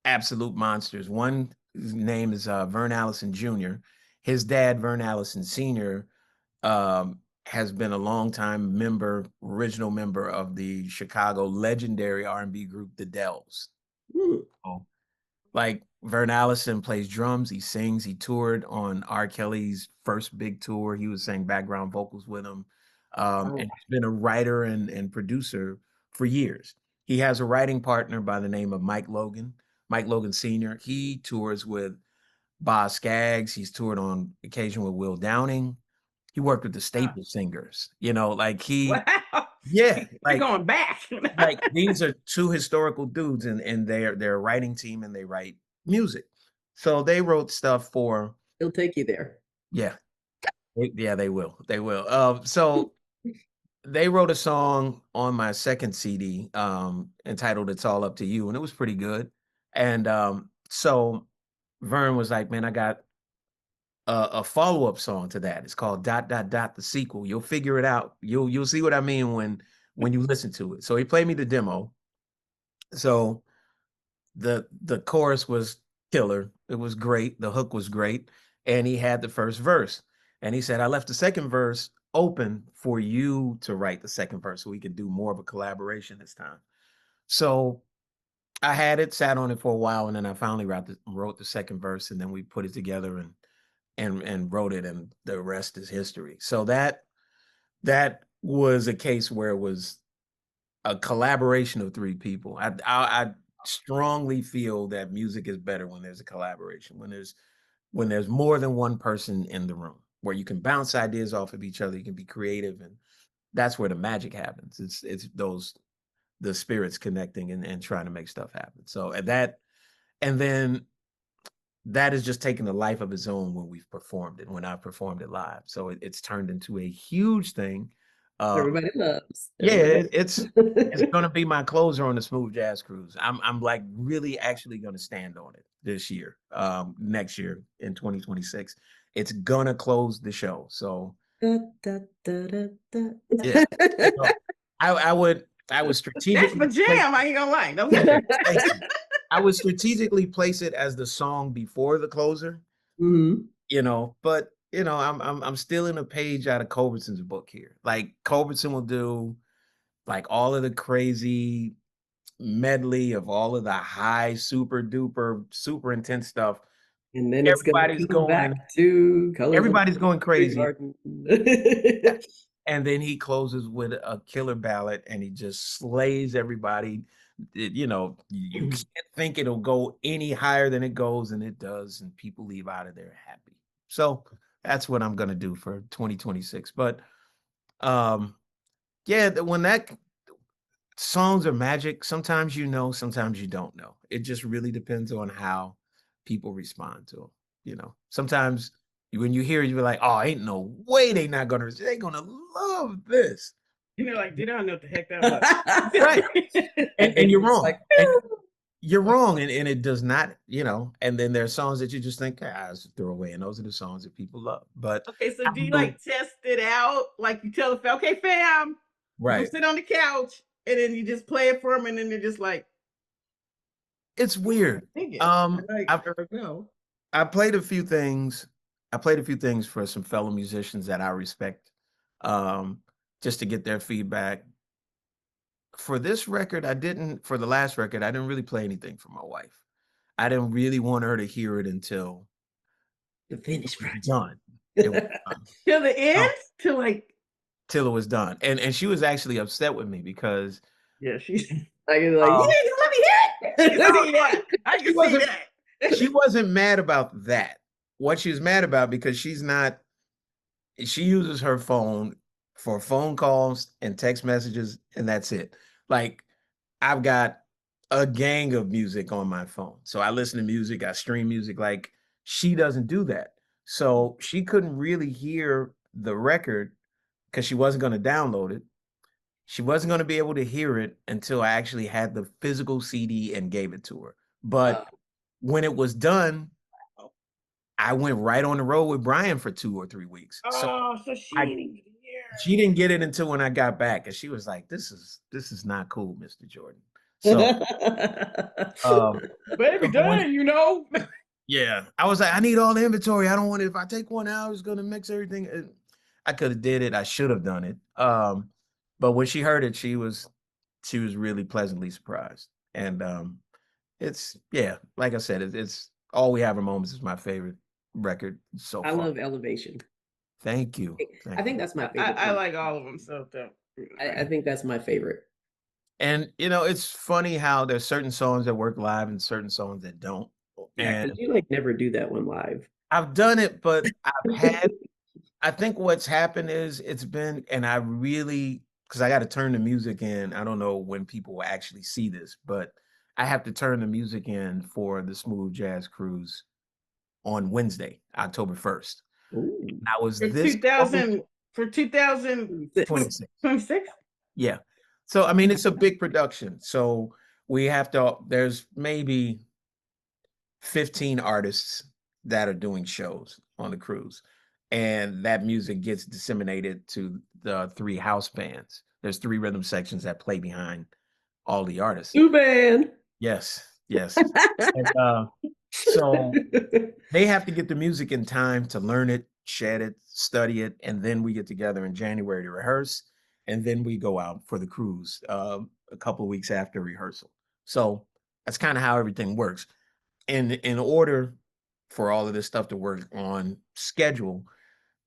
absolute monsters. One, his name is Vern Allison Jr. His dad, Vern Allison Sr., has been a longtime member, original member of the Chicago legendary R&B group, The Dells. Oh, like Vern Allison plays drums, he sings, he toured on R. Kelly's first big tour. He was saying background vocals with him. And he's been a writer and producer for years. He has a writing partner by the name of Mike Logan Sr. He tours with Boz Scaggs. He's toured on occasion with Will Downing. He worked with the Staple Singers, you know, like You're going back. like these are two historical dudes and they're a writing team and they write music. So they wrote stuff for. He'll take you there. Yeah. Yeah, they will. They will. So they wrote a song on my second CD, entitled It's All Up to You, and it was pretty good. And so Vern was like, man, I got a follow-up song to that. It's called ... the sequel. You'll figure it out. You'll see what I mean when you listen to it. So he played me the demo. So the chorus was killer. It was great. The hook was great. And he had the first verse. And he said, I left the second verse open for you to write the second verse so we could do more of a collaboration this time. So I had it, sat on it for a while, and then I finally wrote the second verse, and then we put it together and wrote it, and the rest is history. So that was a case where it was a collaboration of three people. I strongly feel that music is better when there's a collaboration, when there's more than one person in the room, where you can bounce ideas off of each other, you can be creative, and that's where the magic happens. It's the spirits connecting and trying to make stuff happen. So and then that is just taking a life of its own when we've performed it, when I've performed it live. So it's turned into a huge thing. Everybody loves. It's gonna be my closer on the Smooth Jazz Cruise. I'm like really actually gonna stand on it this year. Next year in 2026, it's gonna close the show. So Da, da, da, da, yeah, so I would That's strategically my jam. I ain't gonna lie. No, thank you. I would strategically place it as the song before the closer. You know, but you know, I'm stealing a page out of Culbertson's book here. Like Culbertson will do like all of the crazy medley of all of the high, super duper, super intense stuff. And then it's gonna Everybody's come going, back to Colors of everybody's going crazy. Garden. And then he closes with a killer ballad and he just slays everybody. You know, you can't think it'll go any higher than it goes, and it does, and people leave out of there happy. So that's what I'm gonna do for 2026. But yeah, when that songs are magic, sometimes you know, sometimes you don't know. It just really depends on how people respond to them. You know, sometimes when you hear it, you're like, oh, ain't no way they're gonna love this. You know, like they don't know what the heck that was. Right. And you're wrong. Like, you're wrong. And it does not, you know, and then there's songs that you just think, it's throw away. And those are the songs that people love. But okay, so do you like test it out? Like you tell the fam, okay, fam, right, sit on the couch, and then you just play it for them, and then they're just like, it's weird. I played a few things. I played a few things for some fellow musicians that I respect, just to get their feedback. For this record, for the last record, I didn't really play anything for my wife. I didn't really want her to hear it until the finished project. Done. It was done. Till the end? Till it was done. And she was actually upset with me because she's like, you didn't let me hear it. I can see that. She wasn't mad about that. What she was mad about, because she uses her phone for phone calls and text messages, and that's it. Like, I've got a gang of music on my phone. So I listen to music, I stream music. Like, she doesn't do that. So she couldn't really hear the record because she wasn't going to download it. She wasn't going to be able to hear it until I actually had the physical CD and gave it to her. But when it was done, I went right on the road with Brian for 2 or 3 weeks. So she didn't get it until when I got back, and she was like, "This is not cool, Mr. Jordan." So, baby, done, you know. Yeah, I was like, I need all the inventory. I don't want it. If I take 1 hour, it's gonna mix everything. I could have did it. I should have done it. But when she heard it, she was really pleasantly surprised. And it's like I said, it's All We Have Are Moments is my favorite record so far. I love Elevation. Thank you. I think that's my favorite. I like all of them. So I think that's my favorite. And you know, it's funny how there's certain songs that work live and certain songs that don't. Yeah, because you like never do that one live. I've done it, but I think what's happened is it's been, and I really, because I got to turn the music in. I don't know when people will actually see this, but I have to turn the music in for the Smooth Jazz Cruise on Wednesday, October 1st. I was for 2026. Yeah. So, I mean, it's a big production. So there's maybe 15 artists that are doing shows on the cruise. And that music gets disseminated to the 3 house bands. There's 3 rhythm sections that play behind all the artists. 2 band. Yes. And, so they have to get the music in time to learn it, shed it, study it, and then we get together in January to rehearse, and then we go out for the cruise a couple of weeks after rehearsal. So that's kind of how everything works. And in order for all of this stuff to work on schedule,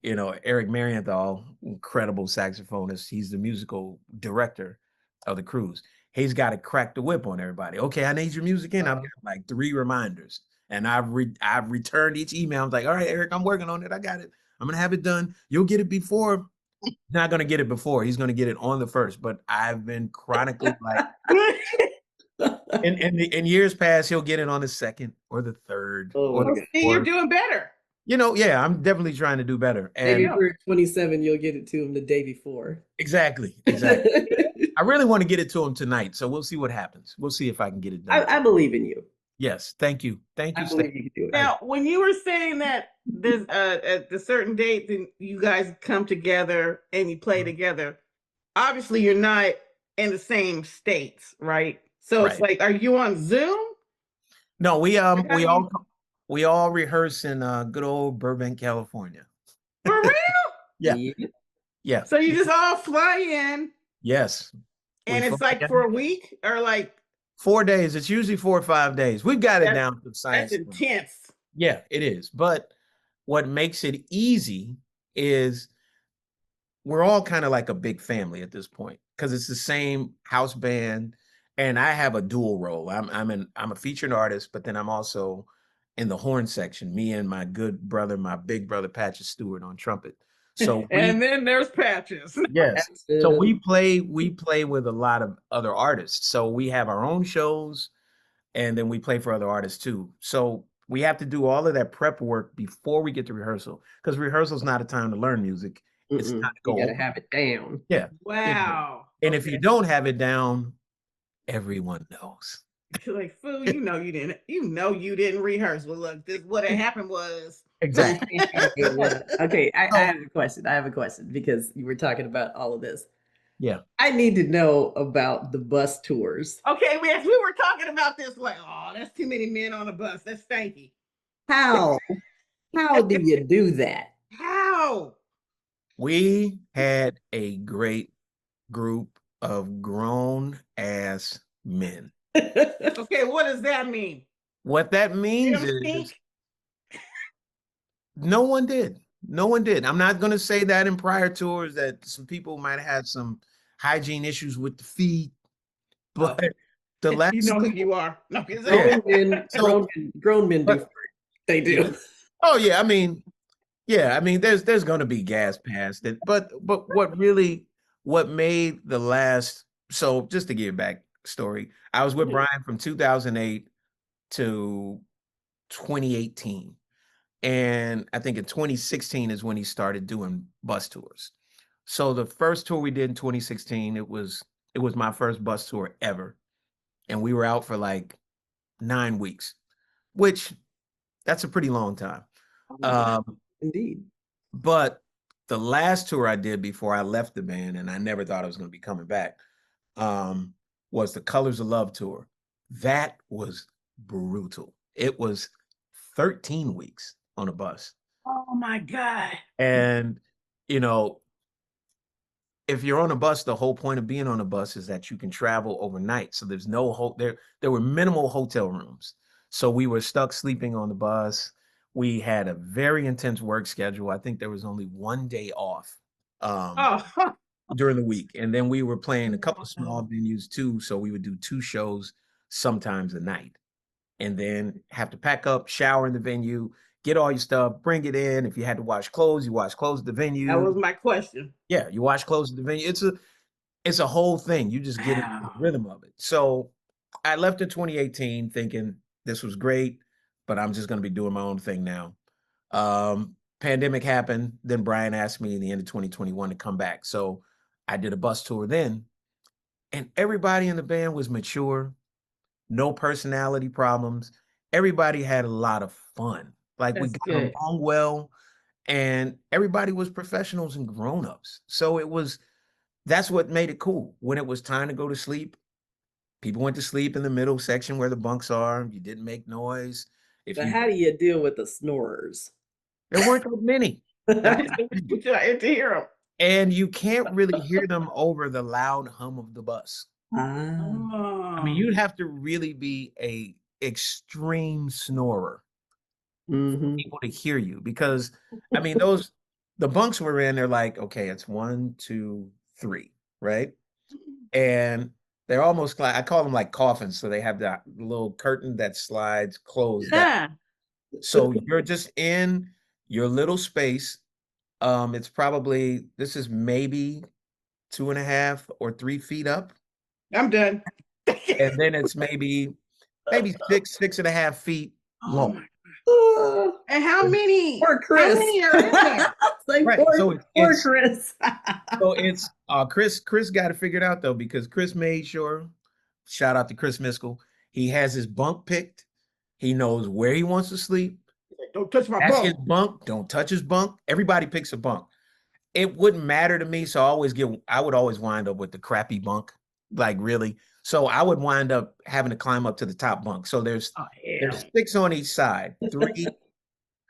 you know, Eric Marienthal, incredible saxophonist, he's the musical director of the cruise. He's got to crack the whip on everybody. Okay, I need your music in. I've got like 3 reminders. And I've returned each email. I'm like, all right, Eric, I'm working on it. I got it. I'm going to have it done. You'll get it before. He's not going to get it before. He's going to get it on the 1st. But I've been chronically like, in years past, he'll get it on the 2nd or the 3rd. See, you're doing better. Yeah, I'm definitely trying to do better. Maybe And for 27, you'll get it to him the day before. exactly. I really want to get it to him tonight, so we'll see what happens. We'll see if I can get it done. I believe in you. Yes, thank you. I believe you can do it. Now, when you were saying that there's at the certain date, then you guys come together and you play together. Obviously, you're not in the same states, right? So it's like, are you on Zoom? No, we all rehearse in good old Burbank, California. For real? Yeah. So you just all fly in. Yes. And it's like for a week or like 4 days. It's usually 4 or 5 days. We've got it down to science. That's intense. Yeah, it is. But what makes it easy is we're all kind of like a big family at this point because it's the same house band, and I have a dual role. I'm a featured artist, but then I'm also in the horn section. Me and my good brother, my big brother Patches Stewart on trumpet. So and then there's Patches. Yes. So we play with a lot of other artists. So we have our own shows, and then we play for other artists too. So we have to do all of that prep work before we get to rehearsal, because rehearsal is not a time to learn music. It's time to go. You gotta have it down. Yeah. Wow. And if you don't have it down, everyone knows. Like, fool, you know you didn't rehearse. Well, look, what had happened was exactly. Okay, I have a question. I have a question because you were talking about all of this. Yeah. I need to know about the bus tours. Okay, we were talking about this like, oh, that's too many men on a bus. That's stanky. How do you do that? How? We had a great group of grown ass men. Okay, what does that mean? What that means is no one did. No one did. I'm not going to say that in prior tours that some people might have had some hygiene issues with the feet, but the last you know who you are. No, grown men do. They do. Oh yeah, I mean, there's going to be gas past it, but what made the last. So just to give back story, I was with Brian from 2008 to 2018. And I think in 2016 is when he started doing bus tours. So the first tour we did in 2016, it was my first bus tour ever. And we were out for like 9 weeks, which that's a pretty long time. Indeed. But the last tour I did before I left the band, and I never thought I was going to be coming back, was the Colors of Love tour. That was brutal. It was 13 weeks on a bus. Oh my God. And if you're on a bus, the whole point of being on a bus is that you can travel overnight. So there's no there were minimal hotel rooms. So we were stuck sleeping on the bus. We had a very intense work schedule. I think there was only 1 day off during the week. And then we were playing a couple of small venues too. So we would do 2 shows sometimes a night, and then have to pack up, shower in the venue, get all your stuff, bring it in. If you had to wash clothes, you wash clothes at the venue. That was my question. Yeah, you wash clothes at the venue. It's a whole thing. You just get into the rhythm of it. So I left in 2018 thinking this was great, but I'm just going to be doing my own thing now. Pandemic happened. Then Brian asked me in the end of 2021 to come back. So I did a bus tour then, and everybody in the band was mature, no personality problems. Everybody had a lot of fun. Like we got along well, and everybody was professionals and grown-ups. So that's what made it cool. When it was time to go to sleep, people went to sleep in the middle section where the bunks are. You didn't make noise. How do you deal with the snorers? There weren't that many. To hear them. And you can't really hear them over the loud hum of the bus. I mean, you'd have to really be a extreme snorer for people to hear you, because I mean, the bunks we're in, they're like, okay, it's 1, 2, 3, right? And they're almost like, I call them like coffins. So they have that little curtain that slides closed. So you're just in your little space. This is maybe 2.5 or 3 feet up. I'm done. And then it's maybe 6.5 feet long. And how many? Poor Chris. How many are in there? Like, right. Poor Chris. So it's Chris got it figured out though, because Chris made sure, shout out to Chris Miskell, he has his bunk picked. He knows where he wants to sleep. Don't touch my That's bunk. his bunk. Don't touch his bunk. Everybody picks a bunk. It wouldn't matter to me, so I would always wind up with the crappy bunk, like really. So I would wind up having to climb up to the top bunk. So there's 6 on each side, 3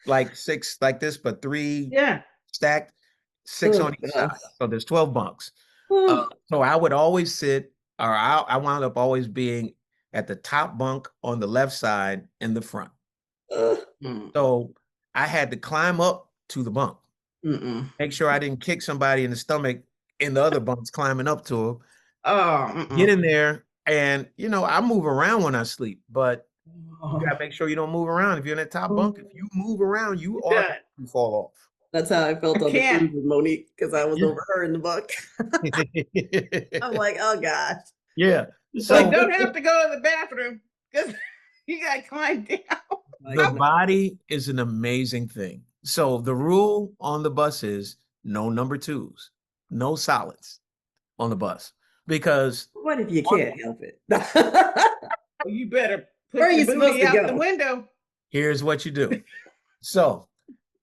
like 6 like this, but 3 stacked, 6 on each side. So there's 12 bunks. So I would always sit, or I wound up always being at the top bunk on the left side in the front. So I had to climb up to the bunk. Make sure I didn't kick somebody in the stomach in the other bunks climbing up to them. Get in there, and I move around when I sleep, but you gotta make sure you don't move around. If you're in that top bunk, if you move around, you fall off. That's how I felt on the cruise with Monique, because I was over her in the bunk. I'm like, oh gosh. Yeah. So you don't have to go to the bathroom because you got to climb down. The body is an amazing thing. So the rule on the bus is no number 2s, no solids on the bus. Because what if you can't help it? Well, you better put your booty out the window. Here's what you do. So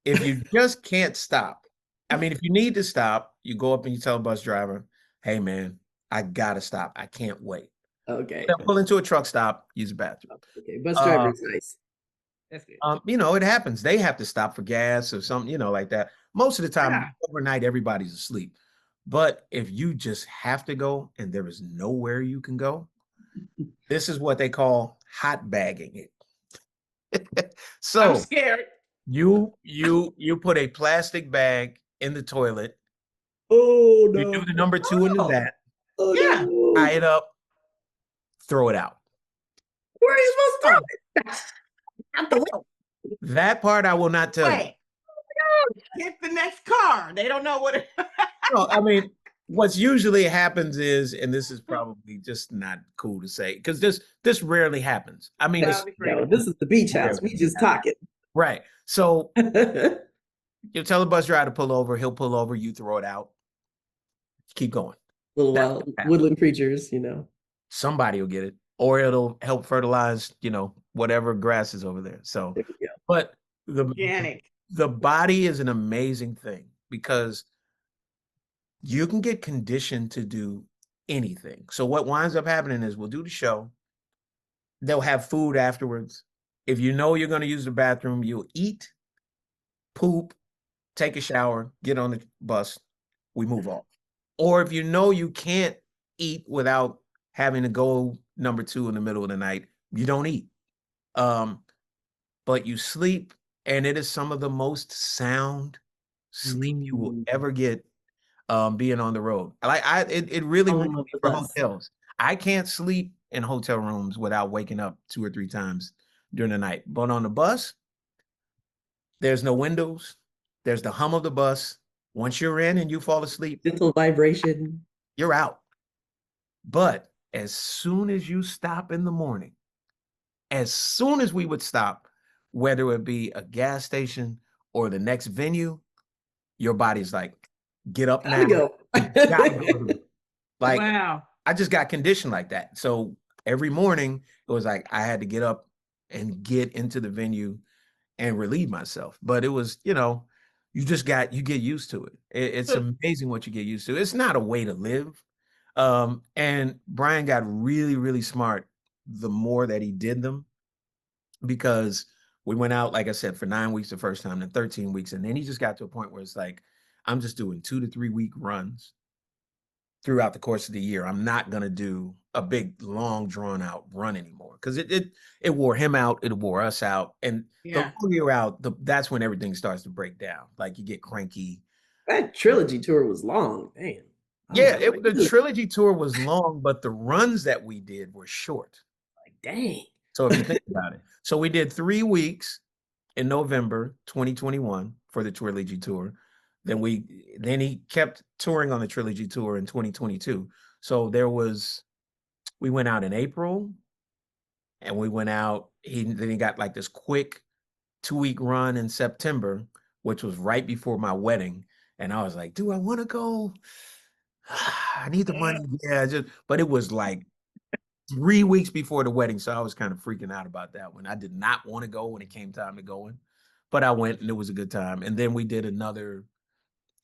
if you just can't stop, if you need to stop, you go up and you tell a bus driver, hey man, I gotta stop. I can't wait. Okay. They'll pull into a truck stop, use the bathroom. Okay, bus driver is nice. That's good. It happens. They have to stop for gas or something, like that. Most of the time, overnight, everybody's asleep. But if you just have to go and there is nowhere you can go, this is what they call hot bagging it. So I'm scared. You put a plastic bag in the toilet. Oh no! You do the number 2 into that. Oh, no. Tie it up. Throw it out. Where are you supposed to throw it? Out the window. That part I will not tell you. Get the next car. They don't know what it No, what's usually happens is, and this is probably just not cool to say, because this rarely happens. This is the beach house. We just talking. Right. So you tell the bus driver to pull over, he'll pull over, you throw it out. Keep going. Little wild woodland creatures, Somebody will get it. Or it'll help fertilize, whatever grass is over there. So, but the body is an amazing thing, because you can get conditioned to do anything. So what winds up happening is we'll do the show. They'll have food afterwards. If you know you're going to use the bathroom, you'll eat, poop, take a shower, get on the bus, we move off. Or if you know you can't eat without having to go number 2 in the middle of the night, you don't eat. But you sleep, and it is some of the most sound sleep you will ever get being on the road. It really works for hotels. I can't sleep in hotel rooms without waking up 2 or 3 times during the night. But on the bus, there's no windows. There's the hum of the bus. Once you're in and you fall asleep, gentle vibration, you're out. But as soon as you stop in the morning, as soon as we would stop, whether it be a gas station or the next venue, your body's like, get up now. Go. Like, wow. I just got conditioned like that. So every morning it was like I had to get up and get into the venue and relieve myself. But it was, you get used to it. It's amazing what you get used to. It's not a way to live. And Brian got really, really smart the more that he did them, because we went out, like I said, for 9 weeks the first time, then 13 weeks. And then he just got to a point where it's like, I'm just doing 2 to 3 week runs throughout the course of the year. I'm not going to do a big, long, drawn out run anymore, because it wore him out. It wore us out. And the longer you're out, that's when everything starts to break down. Like, you get cranky. That trilogy tour was long, man. Yeah, the trilogy tour was long, but the runs that we did were short. Like, dang. So if you think about it. So we did 3 weeks in November 2021 for the trilogy tour. Then he kept touring on the trilogy tour in 2022. So we went out in April, and we went out, then he got like this quick 2-week run in September, which was right before my wedding. And I was like, do I want to go? I need the money. Yeah, but it was like 3 weeks before the wedding. So I was kind of freaking out about that one. I did not want to go when it came time to going, but I went and it was a good time. And then we did another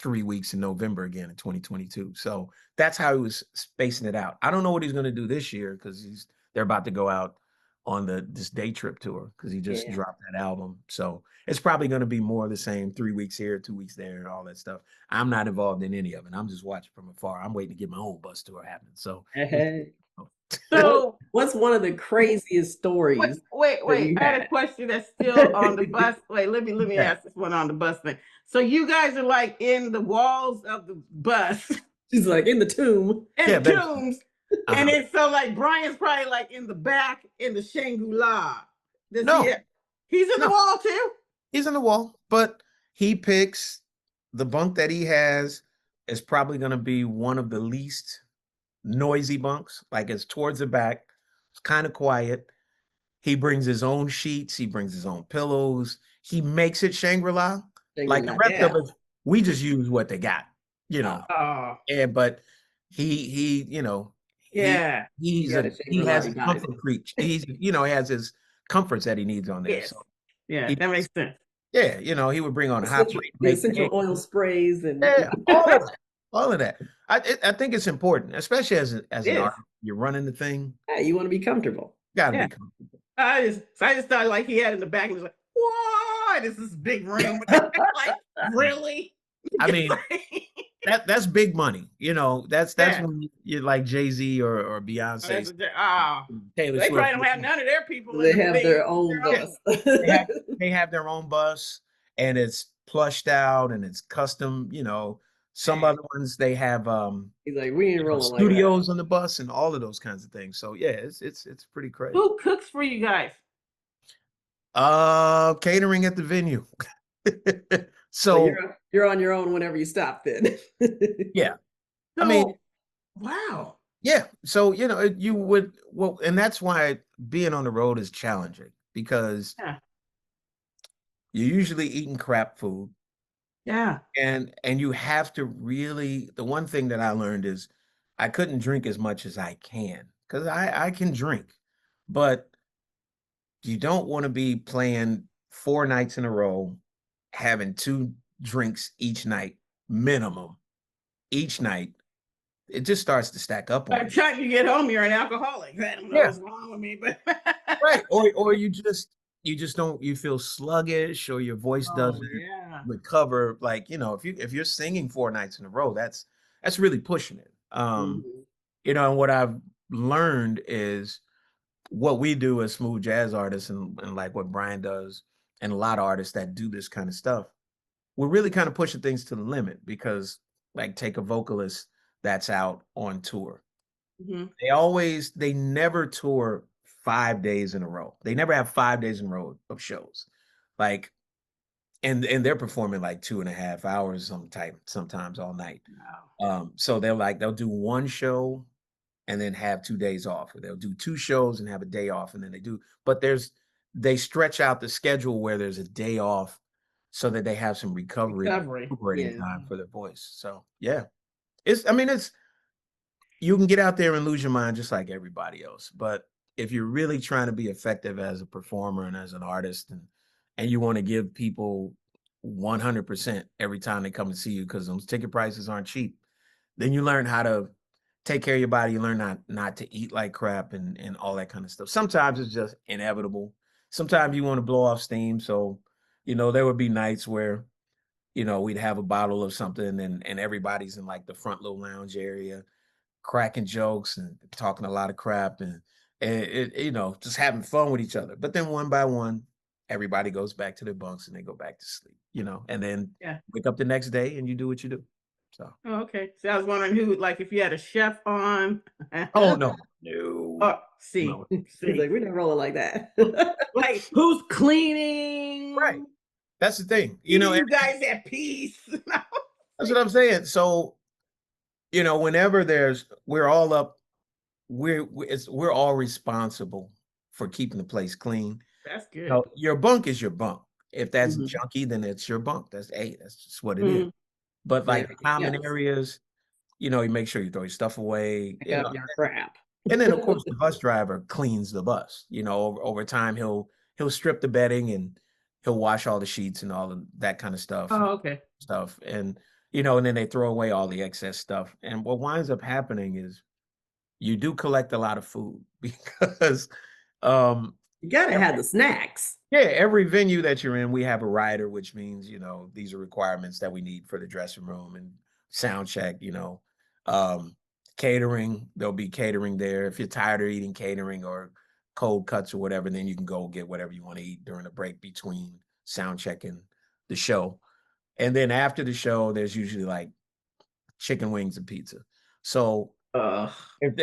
3 weeks in November again in 2022. So that's how he was spacing it out. I don't know what he's going to do this year because they're about to go out on this day trip tour because he just dropped that album. So it's probably going to be more of the same, 3 weeks here, 2 weeks there, and all that stuff. I'm not involved in any of it. I'm just watching from afar. I'm waiting to get my own bus tour happening. So, so what's one of the craziest stories? Wait. I had a question that's still on the bus. Wait, let me ask this one on the bus thing. So you guys are like in the walls of the bus. She's like in the tomb. In the tombs. And it's so like Brian's probably like in the back in the Shangri-La. No. He's in the wall too? He's in the wall, but he picks the bunk that he has is probably going to be one of the least noisy bunks. Like it's towards the back. It's kind of quiet. He brings his own sheets. He brings his own pillows. He makes it Shangri-La. Like the rest of us, we just use what they got, you know. But he you know, he has his comfort creature. He has his comforts that he needs on there. Yes. So that makes sense. Yeah, he would bring on hot essential oil sprays and all of that. I think it's important, especially as an artist. You're running the thing. Yeah, you want to be comfortable. Gotta be comfortable. I just thought like he had in the back and was like, whoa, this is big room. Like, really? I mean, that's big money. That's when you're like Jay-Z or Beyonce. Taylor Swift. Probably don't have none of their people. They have their own bus. They have their own bus, and it's plushed out and it's custom. Some other ones they have he's like, we ain't rolling studios on the bus and all of those kinds of things. So yeah, it's pretty crazy. Who cooks for you guys? Catering at the venue. So you're on your own whenever you stop then. Yeah. So, I mean, wow. Yeah. So, you would, and that's why being on the road is challenging because you're usually eating crap food. Yeah. And you have to really, the one thing that I learned is I couldn't drink as much as I can because I can drink, but you don't want to be playing 4 nights in a row, having 2 drinks each night, minimum, each night. It just starts to stack up on you. By the time you get home, you're an alcoholic. I don't know what's wrong with me, but right. Or you just don't, you feel sluggish or your voice doesn't recover. Like, if you're singing 4 nights in a row, that's really pushing it. And what I've learned is what we do as smooth jazz artists and like what Brian does and a lot of artists that do this kind of stuff, we're really kind of pushing things to the limit because like take a vocalist that's out on tour. They never tour 5 days in a row. They never have 5 days in a row of shows. Like, and they're performing like 2.5 hours sometimes all night. Wow. So they'll do 1 show and then have 2 days off, or they'll do 2 shows and have a day off, and then they stretch out the schedule where there's a day off so that they have some recuperating time for their voice. So yeah, you can get out there and lose your mind just like everybody else. But if you're really trying to be effective as a performer and as an artist and you want to give people 100% every time they come and see you, because those ticket prices aren't cheap, then you learn how to take care of your body. You learn not to eat like crap and all that kind of stuff. Sometimes it's just inevitable. Sometimes you want to blow off steam. So, there would be nights where, we'd have a bottle of something and everybody's in like the front little lounge area, cracking jokes and talking a lot of crap and just having fun with each other. But then one by one, everybody goes back to their bunks and they go back to sleep, and then wake up the next day and you do what you do. So. Oh, okay. So I was wondering who, like, if you had a chef on. Oh no. Oh, see. No. He's like, we're not rolling like that. Like, who's cleaning? Right. That's the thing. You guys at peace. That's what I'm saying. So, whenever we're all up, we're all responsible for keeping the place clean. That's good. Your bunk is your bunk. If that's junky, then it's your bunk. That's just what it is. But like common areas, you make sure you throw your stuff away. Pick up your crap. And then of course the bus driver cleans the bus. Over time he'll strip the bedding and he'll wash all the sheets and all of that kind of stuff. Oh, okay. Stuff. And and then they throw away all the excess stuff. And what winds up happening is you do collect a lot of food because you gotta have the snacks. Yeah, every venue that you're in, we have a rider, which means, these are requirements that we need for the dressing room and sound check, catering, there'll be catering there. If you're tired of eating catering or cold cuts or whatever, then you can go get whatever you want to eat during a break between sound check and the show. And then after the show, there's usually like chicken wings and pizza. So if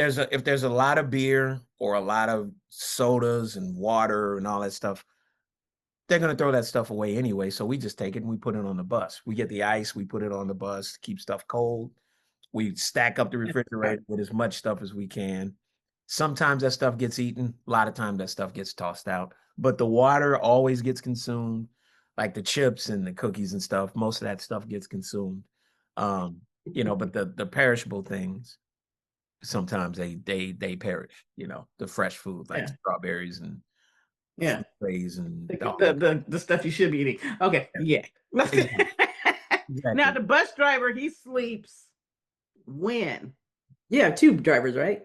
there's a lot of beer or a lot of sodas and water and all that stuff, they're going to throw that stuff away anyway. So we just take it and we put it on the bus. We get the ice, we put it on the bus to keep stuff cold. We stack up the refrigerator with as much stuff as we can. Sometimes that stuff gets eaten. A lot of times that stuff gets tossed out. But the water always gets consumed, like the chips and the cookies and stuff. Most of that stuff gets consumed. But the perishable things, sometimes they perish. The fresh food like strawberries and trays and the stuff you should be eating. Okay, exactly. Now the bus driver, he sleeps when? Yeah, 2 drivers, right?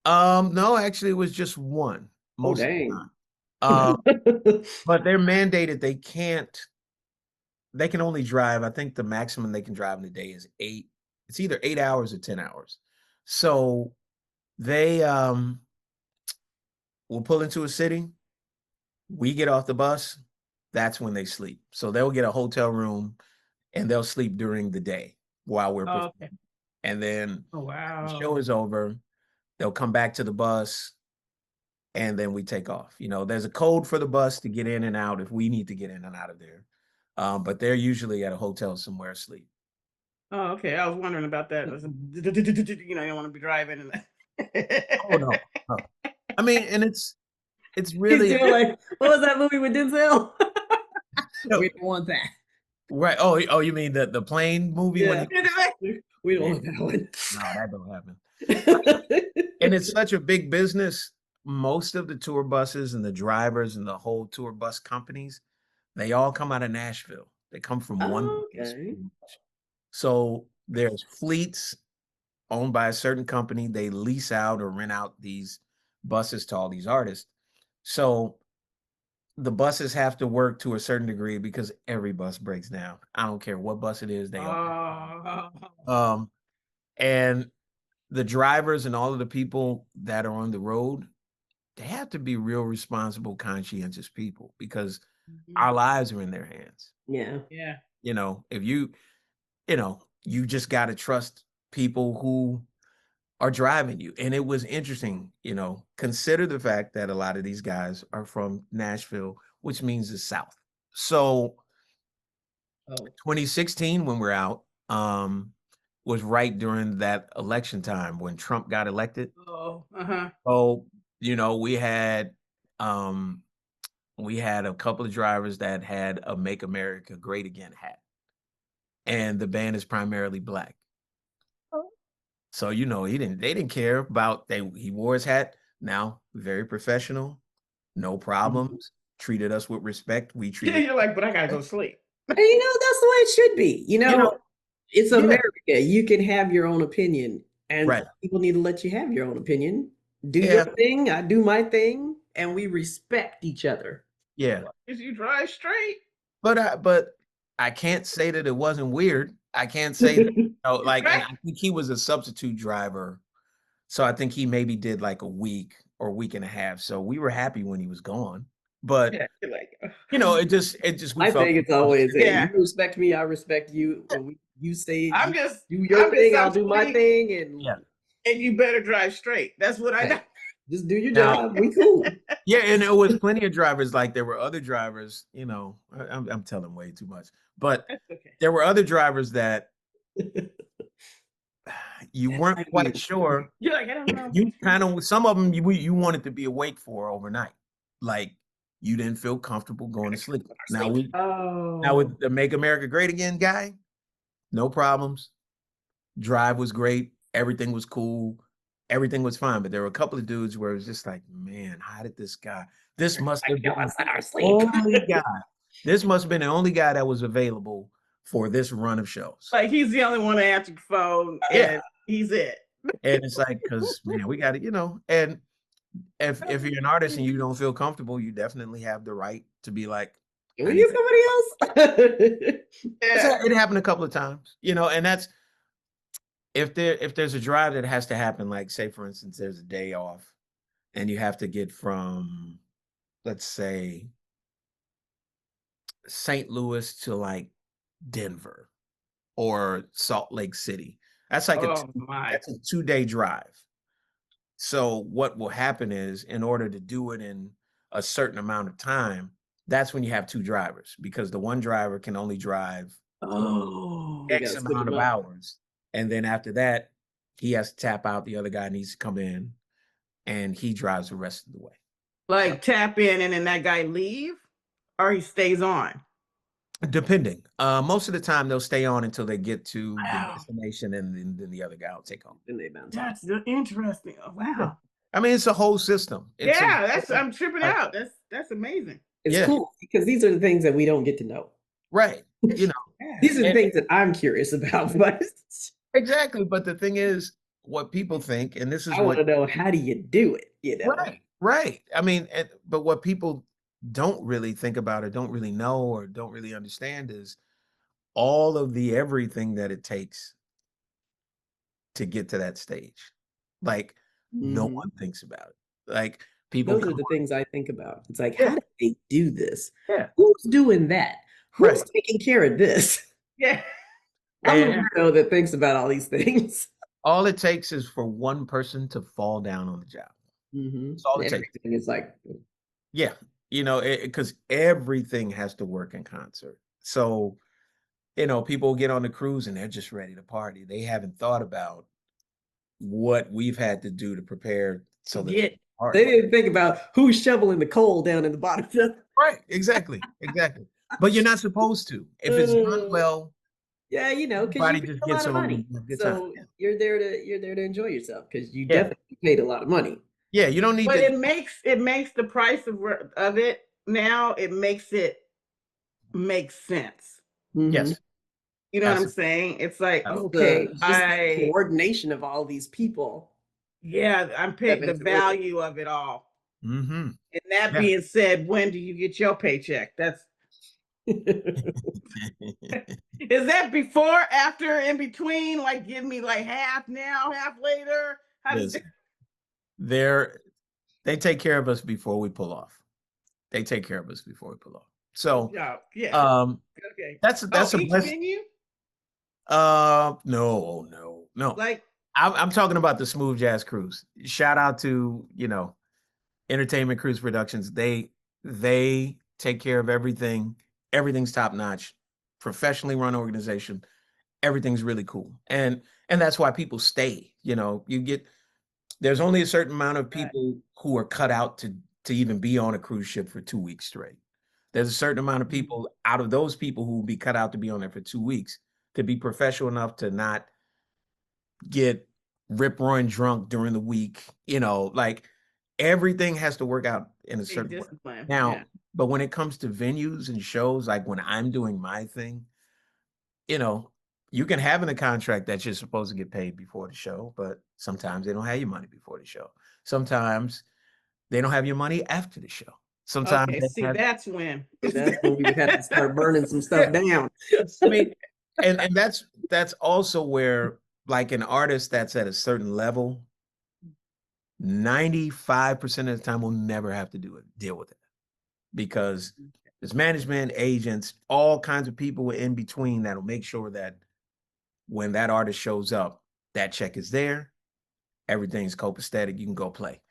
No, actually it was just one. Most of the time. But they're mandated. They can only drive, I think the maximum they can drive in a day is 8. It's either 8 hours or 10 hours. So they will pull into a city. We get off the bus. That's when they sleep. So they'll get a hotel room and they'll sleep during the day while we're performing. Okay. And then the show is over. They'll come back to the bus and then we take off. There's a code for the bus to get in and out if we need to get in and out of there. But they're usually at a hotel somewhere asleep. Oh, okay. I was wondering about that. You don't want to be driving. Oh, no. I mean, and it's really like, what was that movie with Denzel? We don't want that. Right. Oh, you mean the plane movie? Yeah. We don't want that one. No, that don't happen. And it's such a big business. Most of the tour buses and the drivers and the whole tour bus companies, they all come out of Nashville. They come from one. Okay. So there's fleets owned by a certain company. They lease out or rent out these buses to all these artists. So the buses have to work to a certain degree because every bus breaks down. I don't care what bus it is. They all. And the drivers and all of the people that are on the road, they have to be real responsible, conscientious people because our lives are in their hands. Yeah. If you just got to trust people who are driving you. And it was interesting, consider the fact that a lot of these guys are from Nashville, which means the South. So 2016, when we're out, was right during that election time when Trump got elected. So, we had a couple of drivers that had a Make America Great Again hat. And the band is primarily Black. So, they didn't care about, he wore his hat. Now, very professional, no problems, treated us with respect. We treated. You're like, but I gotta go sleep. And, that's the way it should be. It's America. You can have your own opinion, and people need to let you have your own opinion. Do your thing, I do my thing, and we respect each other. Yeah. If you drive straight. But I can't say that it wasn't weird. I can't say that, and I think he was a substitute driver. So I think he maybe did like a week or a week and a half. So we were happy when he was gone. But it just I think it's always you respect me, I respect you. You say do your thing, I'll do my thing, and you better drive straight. That's what I know. Just do your job. We cool. Yeah, and it was plenty of drivers. Like there were other drivers, I'm telling way too much, but there were other drivers that you weren't quite sure. You're like, I don't know. You kind of, some of them you wanted to be awake for overnight. Like you didn't feel comfortable going to sleep. Now with the Make America Great Again guy, no problems. Drive was great. Everything was cool. Everything was fine. But there were a couple of dudes where it was just like, man, how did this guy? This must have been the only guy. This must have been the only guy that was available for this run of shows. Like he's the only one to answer the phone. And he's it. And it's like, because man, we got to, and if you're an artist and you don't feel comfortable, you definitely have the right to be like, can we use somebody else? It happened a couple of times, and that's if there's a drive that has to happen, like say for instance, there's a day off and you have to get from, let's say, St. Louis to like Denver or Salt Lake City. That's like that's a 2-day drive. So what will happen is, in order to do it in a certain amount of time, that's when you have 2 drivers, because the one driver can only drive X amount of hours. And then after that, he has to tap out. The other guy needs to come in and he drives the rest of the way. Like tap in and then that guy leave, or he stays on? Depending. Most of the time they'll stay on until they get to the destination, and then the other guy will take off. That's interesting. Oh, wow. I mean, it's a whole system. I'm tripping out. That's amazing. It's cool because these are the things that we don't get to know. Right. These are the things that I'm curious about. But exactly. But the thing is, what people think, and this is I want to know, how do you do it? Right. I mean, but what people don't really think about or don't really know or don't really understand is all of the everything that it takes to get to that stage. Like no one thinks about it. Like people, those are the things I think about. It's like, how do they do this? Who's doing that? Who's taking care of this? I'm a weirdo that thinks about all these things. All it takes is for one person to fall down on the job. That's all it takes. It's like, because everything has to work in concert. So, people get on the cruise and they're just ready to party. They haven't thought about what we've had to do to prepare so that they didn't think about who's shoveling the coal down in the bottom. Right, exactly. But you're not supposed to. If it's done well, because you paid a lot of money. So you're there to enjoy yourself because you definitely paid a lot of money. Yeah, you don't need but it makes the price of it now, it makes it make sense. Yes. You know what I'm saying? It's like, the coordination of all these people. Yeah, I'm paying the value of it all. And that being said, when do you get your paycheck? That's is that before, after, in between? Like, give me like half now, half later? How does it? They take care of us before we pull off. So that's a venue. No. Like, I'm talking about the Smooth Jazz Cruise. Shout out to Entertainment Cruise Productions. They take care of everything. Everything's top notch, professionally run organization. Everything's really cool, and that's why people stay. There's only a certain amount of people who are cut out to even be on a cruise ship for 2 weeks straight. There's a certain amount of people out of those people who will be cut out to be on there for 2 weeks to be professional enough to not get rip-roaring drunk during the week. Like everything has to work out in a certain way. Now, but when it comes to venues and shows, like when I'm doing my thing, you can have in a contract that you're supposed to get paid before the show, but sometimes they don't have your money before the show. Sometimes they don't have your money after the show. Sometimes that's when we have to start burning some stuff down. I mean, and that's also where, like, an artist that's at a certain level, 95% of the time will never have to deal with it, because there's management, agents, all kinds of people in between that'll make sure that when that artist shows up, that check is there, everything's copacetic, you can go play.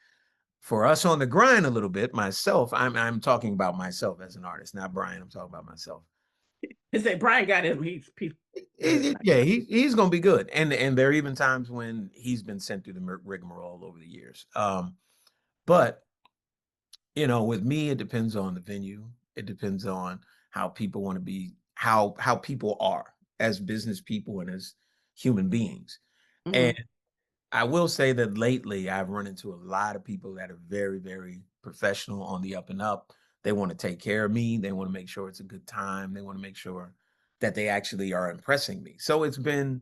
For us on the grind a little bit, myself, I'm talking about myself as an artist, not Brian. I'm talking about myself. He said Brian got him. He's gonna be good. And there are even times when he's been sent through the rigmarole over the years. But with me, it depends on the venue. It depends on how people want to be, how people are as business people and as human beings. And I will say that lately I've run into a lot of people that are very, very professional, on the up and up. They want to take care of me. They want to make sure it's a good time. They want to make sure that they actually are impressing me. So it's been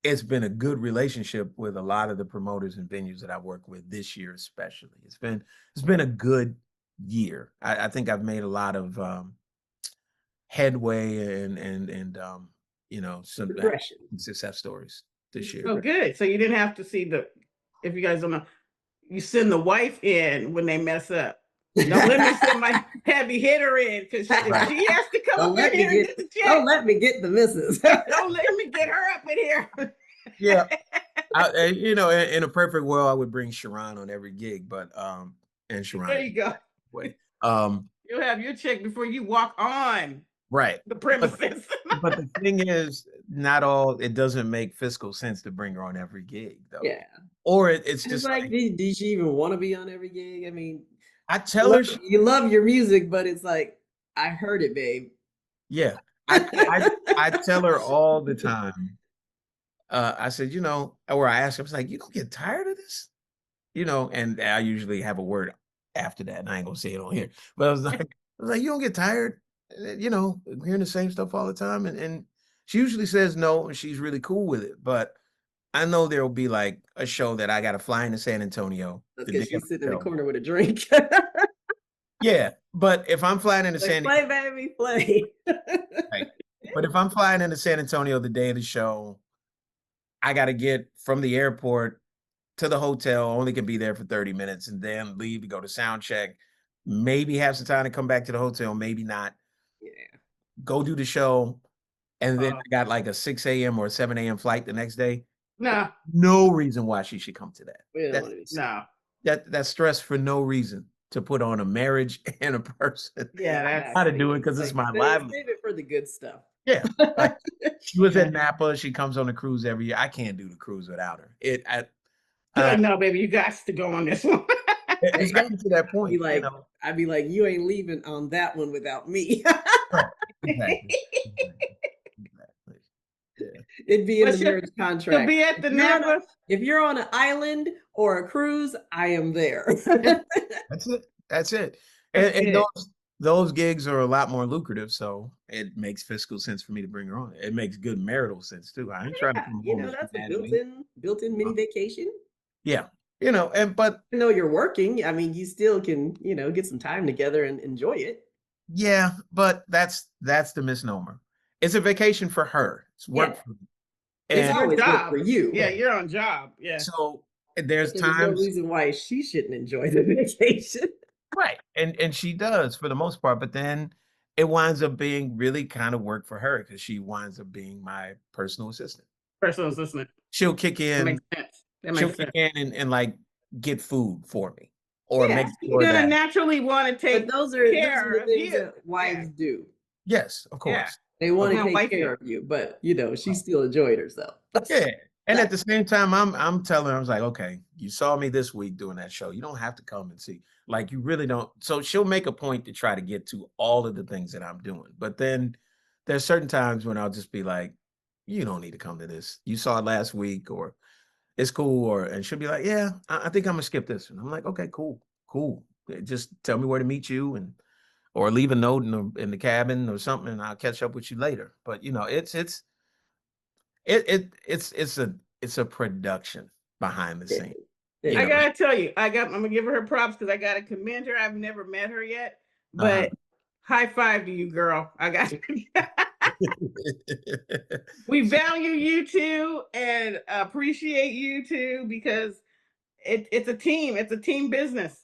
a good relationship with a lot of the promoters and venues that I work with this year, especially. It's been a good year. I think I've made a lot of headway and some success stories this year. Oh, good. So you didn't have to see if you guys don't know, you send the wife in when they mess up. Don't let me send my heavy hitter in, because she has to come up in here and get the check. Don't let me get the missus. Don't let me get her up in here. Yeah. In a perfect world, I would bring Sharon on every gig, but and Sharon. There you go. Wait. You'll have your check before you walk on the premises. But the thing is, it doesn't make fiscal sense to bring her on every gig, though. Yeah. Or it's just like, did she even want to be on every gig? I mean, I tell her you love your music, but it's like, I heard it, babe. Yeah. I tell her all the time. I said, or I ask her, I was like, you don't get tired of this? And I usually have a word after that, and I ain't gonna say it on here. But I was like, you don't get tired, hearing the same stuff all the time. And she usually says no, and she's really cool with it. But I know there'll be like a show that I got to fly into San Antonio. That's because she's sitting in the corner with a drink. Yeah, but if I'm flying into San Antonio, play, baby, play. Right. But if I'm flying into San Antonio the day of the show, I got to get from the airport to the hotel. Only can be there for 30 minutes, and then leave to go to sound check. Maybe have some time to come back to the hotel. Maybe not. Yeah. Go do the show, and then I got like a 6 a.m. or 7 a.m. flight the next day. No reason why she should come to that. That's stress for no reason, to put on a marriage and a person. Yeah, that's how to do it, because it's my livelihood. Save it for the good stuff. Yeah, like, she was in Napa. She comes on the cruise every year. I can't do the cruise without her. No, baby, you got to go on this one. It's gotten to that point. I'd be like, you ain't leaving on that one without me. Exactly. Yeah. It'd be in the marriage contract. To be at the Napa. If you're on an island or a cruise, I am there. That's it. And those gigs are a lot more lucrative, so it makes fiscal sense for me to bring her on. It makes good marital sense too. I ain't trying to come home. That's a built-in mini vacation. Yeah. But you're working, I mean, you still can, get some time together and enjoy it. Yeah, but that's the misnomer. It's a vacation for her. It's work for me. It's always work for you. Yeah, you're on job. Yeah. So there's no reason why she shouldn't enjoy the vacation. Right. And she does for the most part, but then it winds up being really kind of work for her, because she winds up being my personal assistant. She'll kick in. That makes she'll sense. kick in and like get food for me, or make sure you're gonna naturally want to take those are the things that wives do. Yes, of course. Yeah. They want to take care of you, but she still enjoyed herself. Yeah. And at the same time, I'm telling her, I was like, okay, you saw me this week doing that show. You don't have to come and see. Like, you really don't. So she'll make a point to try to get to all of the things that I'm doing. But then there's certain times when I'll just be like, you don't need to come to this. You saw it last week, or it's cool. And she'll be like, yeah, I think I'm gonna skip this. And I'm like, okay, cool. Just tell me where to meet you, or leave a note in the cabin or something, and I'll catch up with you later. But it's a production behind the scenes. I gotta tell you, I'm gonna give her props, because I gotta commend her. I've never met her yet, but high five to you, girl. I got we value you too and appreciate you too, because it's a team. It's a team business.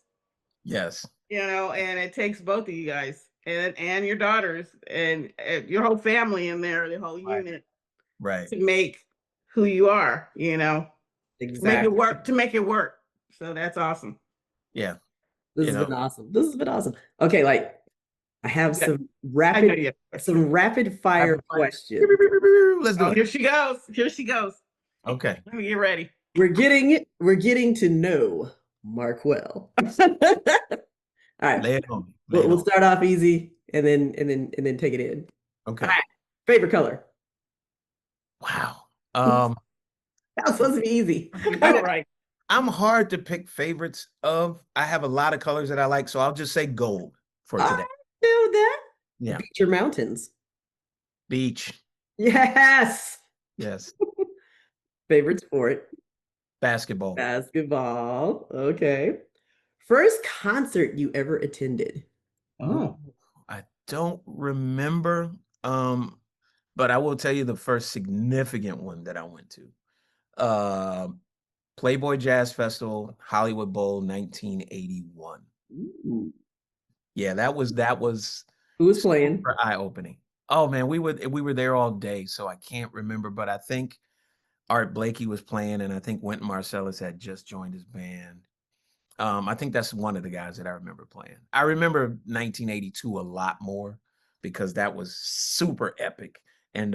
Yes. And it takes both of you guys and your daughters and your whole family in there, the whole unit, right, to make who you are. Exactly. To make it work. So that's awesome. Yeah. This has been awesome. Okay, I have some rapid fire questions. Let's do it. Here she goes. Okay. Let me get ready. We're getting to know Marqueal. All right. Lay it on me. We'll start off easy and then take it in. Okay. All right. Favorite color? Wow. That was supposed to be easy. All right. I'm hard to pick favorites of. I have a lot of colors that I like, so I'll just say gold for today. I know that. Yeah. Beach or mountains? Beach. Yes. Yes. Favorite sport? Basketball. Basketball. Okay. First concert you ever attended? Oh. I don't remember. But I will tell you the first significant one that I went to. Playboy Jazz Festival, Hollywood Bowl, 1981. Ooh. Yeah, that was Who was playing? eye-opening. Oh man, we were there all day, so I can't remember, but I think Art Blakey was playing, and I think Wynton Marsalis had just joined his band. I think that's one of the guys that I remember playing. I remember 1982 a lot more because that was super epic. And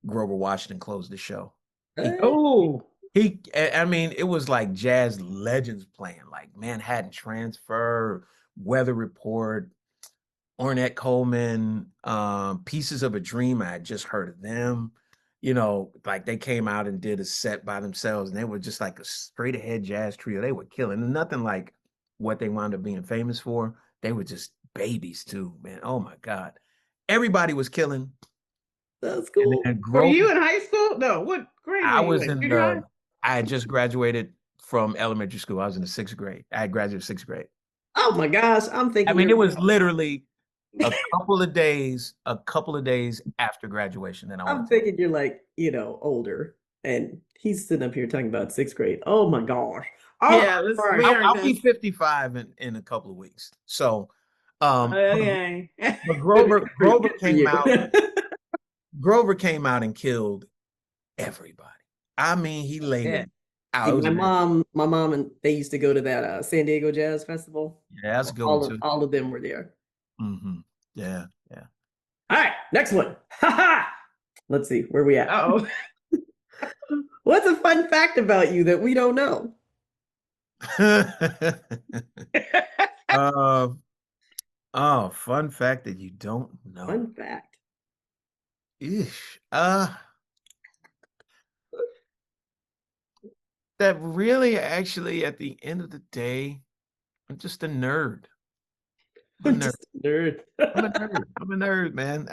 Grover Washington closed the show. I mean, it was like jazz legends playing, like Manhattan Transfer, Weather Report, Ornette Coleman, Pieces of a Dream. I had just heard of them. You know, like they came out and did a set by themselves, and they were just like a straight ahead jazz trio. They were killing, and nothing like what they wound up being famous for. They were just babies too, man. Oh my God, everybody was killing. That's cool. Were you in high school? No, what grade? I was in I had just graduated from elementary school. I was in the 6th grade. I had graduated 6th grade. Oh my gosh, I'm thinking. I mean, it was literally a couple of days after graduation. Then I'm thinking you're like, older, and he's sitting up here talking about 6th grade. Oh my gosh. Oh, yeah, I'll be 55 in a couple of weeks. So, okay. But Grover came out. Grover came out and killed everybody. I mean, he laid it out. See, my mom, and they used to go to that San Diego Jazz Festival. Yeah, that's a good one too. All of them were there. Mm-hmm. Yeah. All right, next one. Let's see where we at. Oh, what's a fun fact about you that we don't know? Fun fact that you don't know. Fun fact. That really, actually, at the end of the day, I'm just a nerd. I'm a nerd. I'm a nerd, man.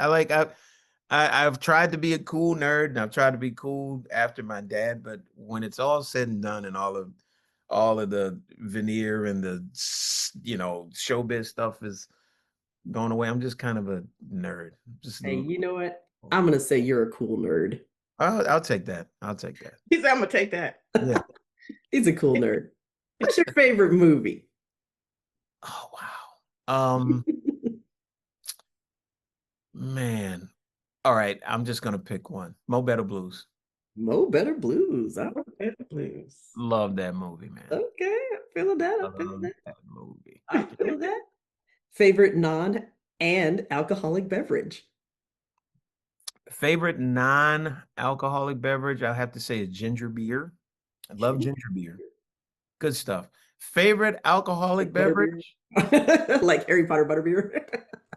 I've tried to be a cool nerd, and I've tried to be cool after my dad, but when it's all said and done, and all of the veneer and the showbiz stuff is going away, I'm just kind of a nerd. Hey, you know what? I'm gonna say you're a cool nerd. I'll take that. He said, "I'm gonna take that." Yeah, he's a cool nerd. What's your favorite movie? Oh wow. Man. All right, I'm just gonna pick one. Mo Better Blues. Mo Better Blues. Mo Better Blues. Love that movie, man. Okay, I'm feeling that. That movie. I feel that. Favorite non and alcoholic beverage. Favorite non-alcoholic beverage, I have to say, is ginger beer. I love ginger beer. Good stuff. Favorite alcoholic beverage? Like Harry Potter butterbeer.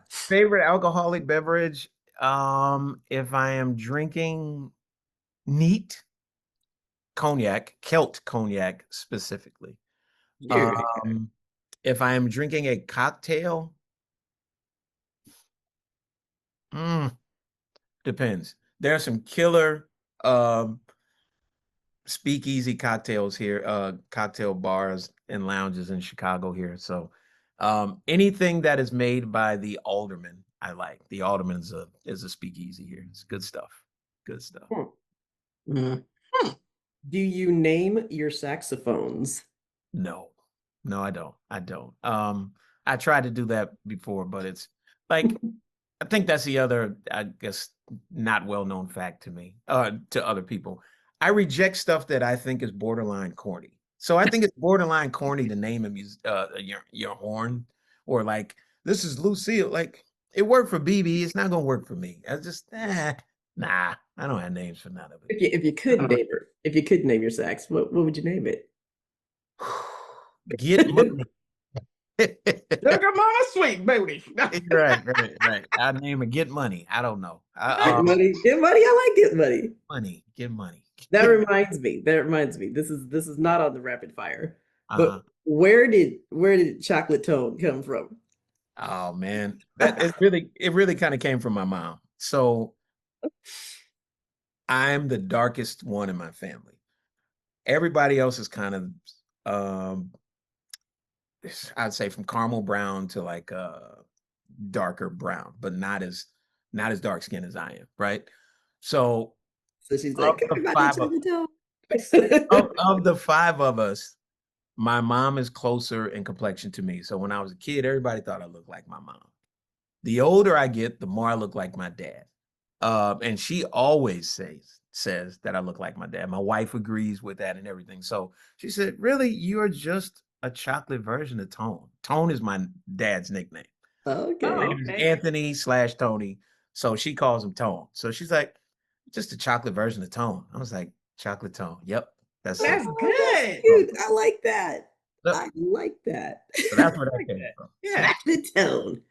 Favorite alcoholic beverage? If I am drinking neat cognac, Celt cognac specifically. If I am drinking a cocktail, depends. There are some killer speakeasy cocktails here, cocktail bars and lounges in Chicago here. So anything that is made by the Alderman, I like. The Alderman is a speakeasy here. It's good stuff. Good stuff. Do you name your saxophones? No, I don't. I tried to do that before, but it's like, I think that's the other, I guess, not well-known fact to me, to other people. I reject stuff that I think is borderline corny. So I think it's borderline corny to name him your horn, or like, this is Lucille. Like, it worked for BB. It's not gonna work for me. I just nah. I don't have names for none of it. If you could name her, if you could name your sax, what would you name it? Get money. Sugar mama sweet baby. right. I name it Get Money. I don't know. Get money. Get money. I like Get Money. Get money. That reminds me. This is not on the rapid fire. Uh-huh. But where did Chocolate Tone come from? Oh man, it really kind of came from my mom. So I'm the darkest one in my family. Everybody else is kind of I'd say from caramel brown to like darker brown, but not as dark skinned as I am, right? So she's like, of the five of us, my mom is closer in complexion to me. So when I was a kid, everybody thought I looked like my mom. The older I get, the more I look like my dad. And she always says that I look like my dad. My wife agrees with that and everything. So she said, really, you're just a chocolate version of Tone. Tone is my dad's nickname. Okay. Anthony/Tony. So she calls him Tone. So she's like, just a chocolate version of Tone. I was like, Chocolate Tone. Yep. That's good. That's cute. I like that. I like that. So that's where that came from. Yeah. Chocolate Tone.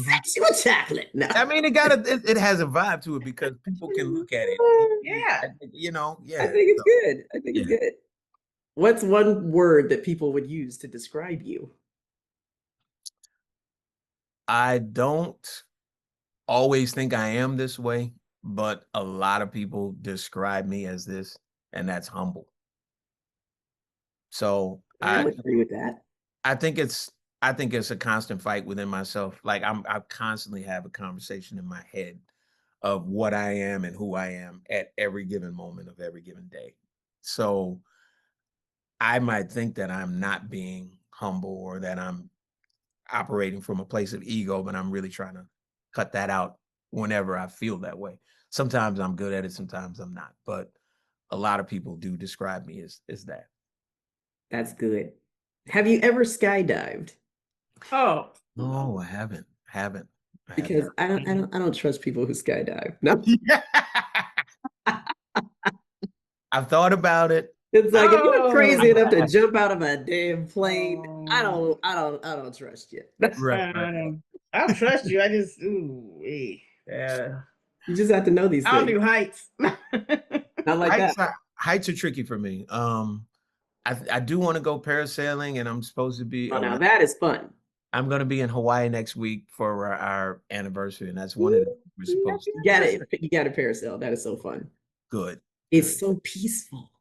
Sexual chocolate. No. I mean, it has a vibe to it because people can look at it. Yeah. I think it's good. I think it's good. What's one word that people would use to describe you? I don't always think I am this way, but a lot of people describe me as this, and that's humble. So I agree with that. I think it's a constant fight within myself. Like I constantly have a conversation in my head of what I am and who I am at every given moment of every given day. So I might think that I'm not being humble or that I'm operating from a place of ego, but I'm really trying to cut that out whenever I feel that way. Sometimes I'm good at it, sometimes I'm not. But a lot of people do describe me as that. That's good. Have you ever skydived? Oh no, I haven't. Because I don't trust people who skydive. No. I've thought about it. It's like if you're crazy enough to jump out of a damn plane, I don't trust you. Right. I'll trust you. I just yeah. You just have to know these things. I'll do heights. Not like that. Heights are tricky for me. I do want to go parasailing, and I'm supposed to be. Oh, now that is fun. I'm going to be in Hawaii next week for our anniversary, and that's one of the we're supposed to. You got to parasail. That is so fun. Good. It's so peaceful.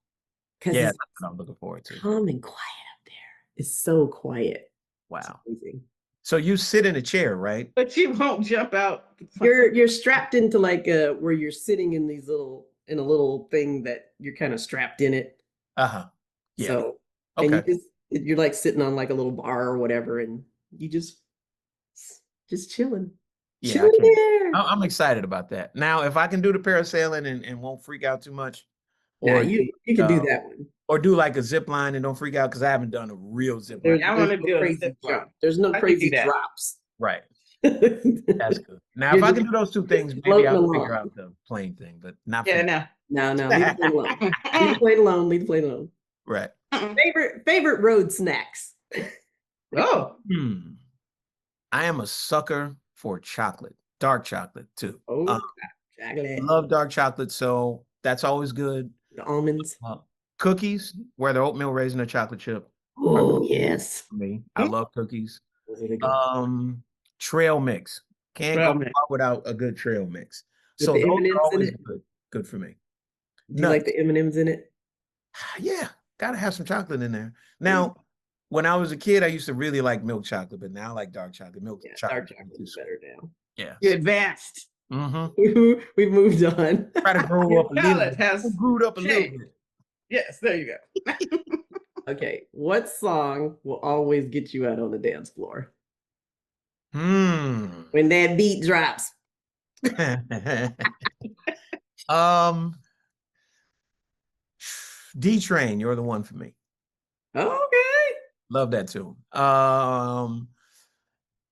Yeah, that's what I'm looking forward to. Calm and quiet up there. It's so quiet. Wow. So you sit in a chair, right? But you won't jump out. You're strapped into like where you're sitting in a little thing that you're kind of strapped in it. Yeah. So and you're like sitting on like a little bar or whatever, and you just chilling. Yeah, chilling there. I'm excited about that. Now, if I can do the parasailing and won't freak out too much. Or you can do that one. Or do like a zip line and don't freak out because I haven't done a real zip line. I want to do a zip drop. There's no crazy drops. Right. That's good. Now, if I can do those two things, maybe I'll figure out the plane thing, but not. No. Leave the plane alone. Leave the plane alone. Right. Favorite road snacks. Oh. I am a sucker for chocolate, dark chocolate too. Oh, chocolate. Love dark chocolate, so that's always good. The almonds. Cookies, whether oatmeal, raisin, or chocolate chip. Oh, yes. For me, I love cookies. Trail mix. Can't go without a good trail mix. So those are always good for me. Do you like the M&Ms in it? Yeah, gotta have some chocolate in there. Now, when I was a kid, I used to really like milk chocolate, but now I like dark chocolate. Dark chocolate is better now. Yeah. You advanced. We've moved on. Try to grow up a little bit. Grew up a little bit. Yes, there you go. Okay. What song will always get you out on the dance floor? When that beat drops. D-Train, You're the One for me. Okay. Love that too.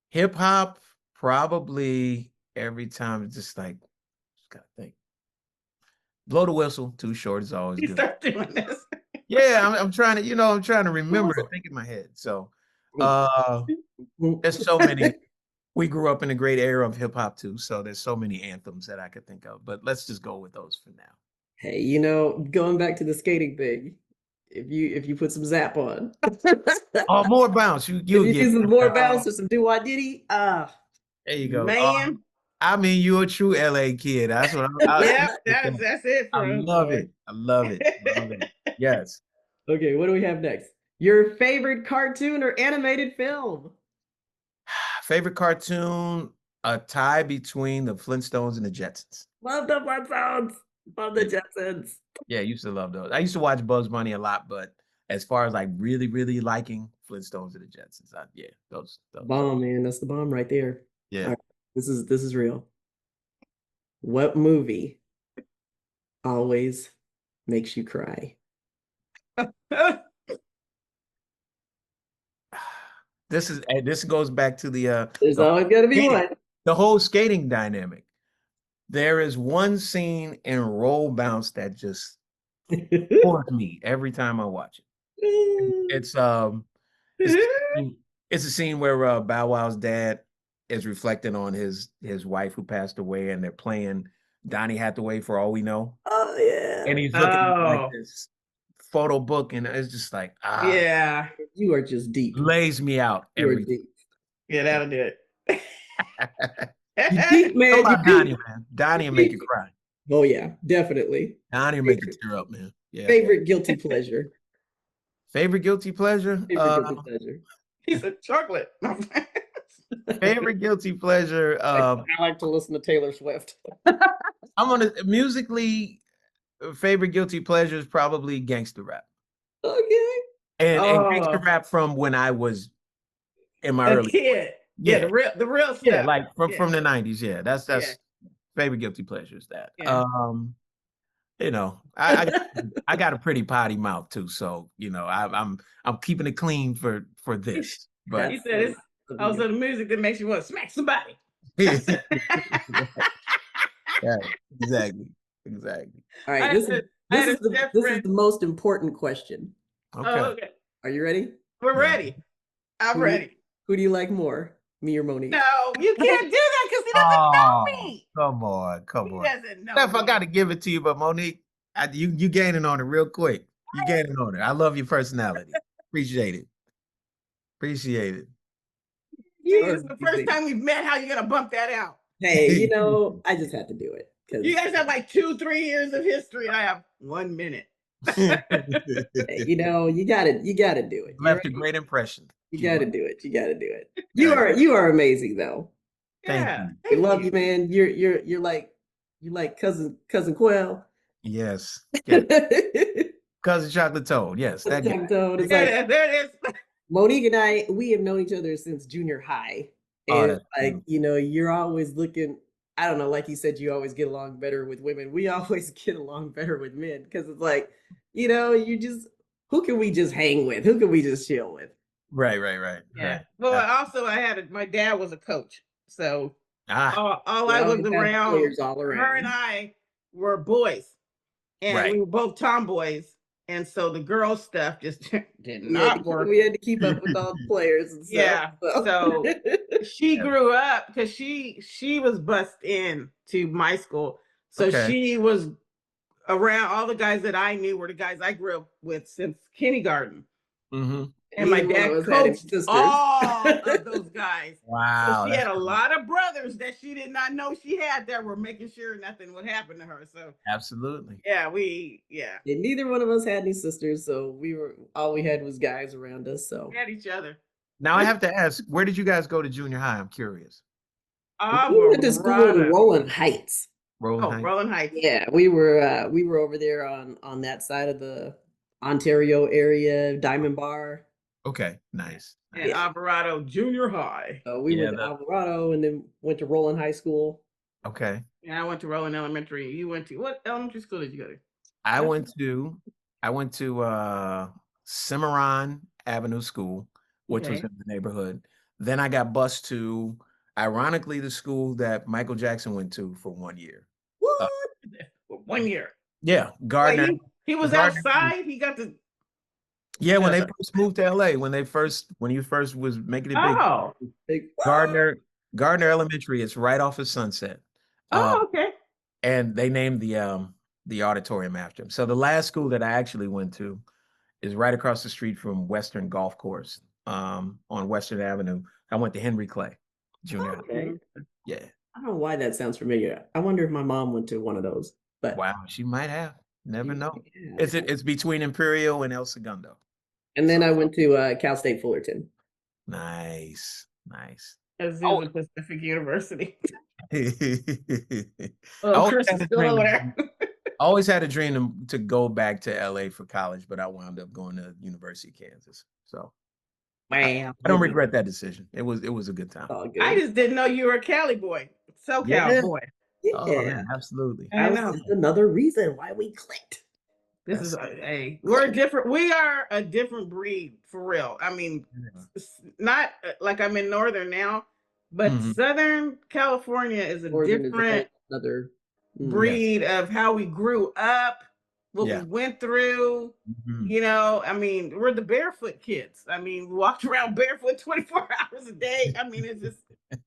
Hip hop, probably every time, just gotta think. Blow the Whistle, Too Short is always good. Start doing this. Yeah, I'm trying to, remember and think in my head. So There's so many. We grew up in a great era of hip hop too, so there's so many anthems that I could think of. But let's just go with those for now. Hey, going back to the skating thing, if you put some Zap on, oh, more bounce. You get some more bounce or some do wah diddy. There you go, man. I mean, you're a true LA kid. That's what I'm. Yeah, that's it. I love it. I love it. Love it. Yes. Okay, what do we have next? Your favorite cartoon or animated film? Favorite cartoon, a tie between the Flintstones and the Jetsons. Love the Flintstones. Love the Jetsons. Yeah, I used to love those. I used to watch Bugs Bunny a lot, but as far as like really, really liking Flintstones and the Jetsons, those. Bomb, man. That's the bomb right there. Yeah. Right, this is real. What movie always makes you cry? This goes back to the there's always got to be one. The whole skating dynamic. There is one scene in Roll Bounce that just pours me every time I watch it. It's a scene where Bow Wow's dad is reflecting on his wife who passed away, and they're playing Donny Hathaway for All We Know. Oh yeah. And he's looking at like this photo book, and it's just like, yeah, you are just deep. Lays me out every day. Yeah, that'll do it. You deep, man. You Donnie, man. Donnie will make you cry. Oh yeah, definitely. Donnie will make you tear up, man. Yeah. Favorite guilty pleasure. Favorite guilty pleasure. Guilty pleasure. He's a chocolate. Favorite guilty pleasure. I like to listen to Taylor Swift. I'm gonna musically. Favorite guilty pleasure is probably gangster rap. Okay. And gangster rap from when I was in my early kid. Yeah, the real stuff. Yeah, like from the 90s. Yeah, that's favorite guilty pleasure is that. Yeah. I got a pretty potty mouth too, so I'm keeping it clean for this. But he said it's also the music that makes you want to smack somebody. Yeah, exactly. All right, this is the most important question. Okay. Okay. Are you ready? We're ready. I'm ready. Who do you like more, me or Monique? No, you can't do that because he doesn't know me. Come on. He doesn't know Steph, me. I got to give it to you, but Monique, you gaining on it real quick. You gaining on it. I love your personality. Appreciate it. This is the first time we've met. How you gonna bump that out? Hey, I just had to do it. You guys have like 2-3 years of history. I have 1 minute. Hey, you gotta do it. Left a great impression. You gotta do it. You are amazing though. Yeah. I love you, man. You're like cousin Quell. Yes. Cousin Chocolate Toad. Yes. That Chocolate Toad. There it is. Monique and we have known each other since junior high. And you're always looking, I don't know, like you said, you always get along better with women. We always get along better with men because it's like, who can we just hang with? Who can we just chill with? Right. Yeah. Right. Well, also my dad was a coach. So all I was around, her and I were boys. And we were both tomboys. And so the girl stuff just did not work. We had to keep up with all the players and stuff. Yeah. So she grew up because she was bussed in to my school. So she was around, all the guys that I knew were the guys I grew up with since kindergarten. Mm-hmm. And my dad coached all of those guys. Wow. So she had a lot of brothers that she did not know she had that were making sure nothing would happen to her. So absolutely. Yeah, And neither one of us had any sisters, so all we had was guys around us. So we had each other. Now I have to ask, where did you guys go to junior high? I'm curious. We went to school in Rolling Heights. Rolling Heights. Yeah, we were over there on that side of the Ontario area, Diamond Bar. Okay, nice. And Alvarado Junior High. So we went to Alvarado and then went to Roland High School. Okay. And I went to Roland Elementary. You went to what elementary school did you go to? I went to Cimarron Avenue School, which was in the neighborhood. Then I got bused to, ironically, the school that Michael Jackson went to for 1 year. What? 1 year. Yeah, Gardner. Wait, he was outside. He got to. Yeah, when they first moved to LA, when you first was making it big. Oh, Gardner Elementary, it's right off of Sunset. Okay. And they named the auditorium after him. So the last school that I actually went to is right across the street from Western Golf Course, on Western Avenue. I went to Henry Clay Junior High. Okay. Yeah. I don't know why that sounds familiar. I wonder if my mom went to one of those. But Wow, she might have. Never know. It's between Imperial and El Segundo. And then I went to Cal State Fullerton. Nice. Azusa Pacific University. I Chris is still over there. always had a dream to go back to LA for college, but I wound up going to University of Kansas. So I don't regret that decision. It was a good time. Good. I just didn't know you were a Cali boy. SoCal boy. Yeah. Oh, man, absolutely. I know. That's another reason why we clicked. We are a different breed for real. I mean, not like I'm in Northern now, but Southern California is a different breed of how we grew up, what we went through. You know, I mean, we're the barefoot kids. I mean, we walked around barefoot 24 hours a day. I mean, it's just,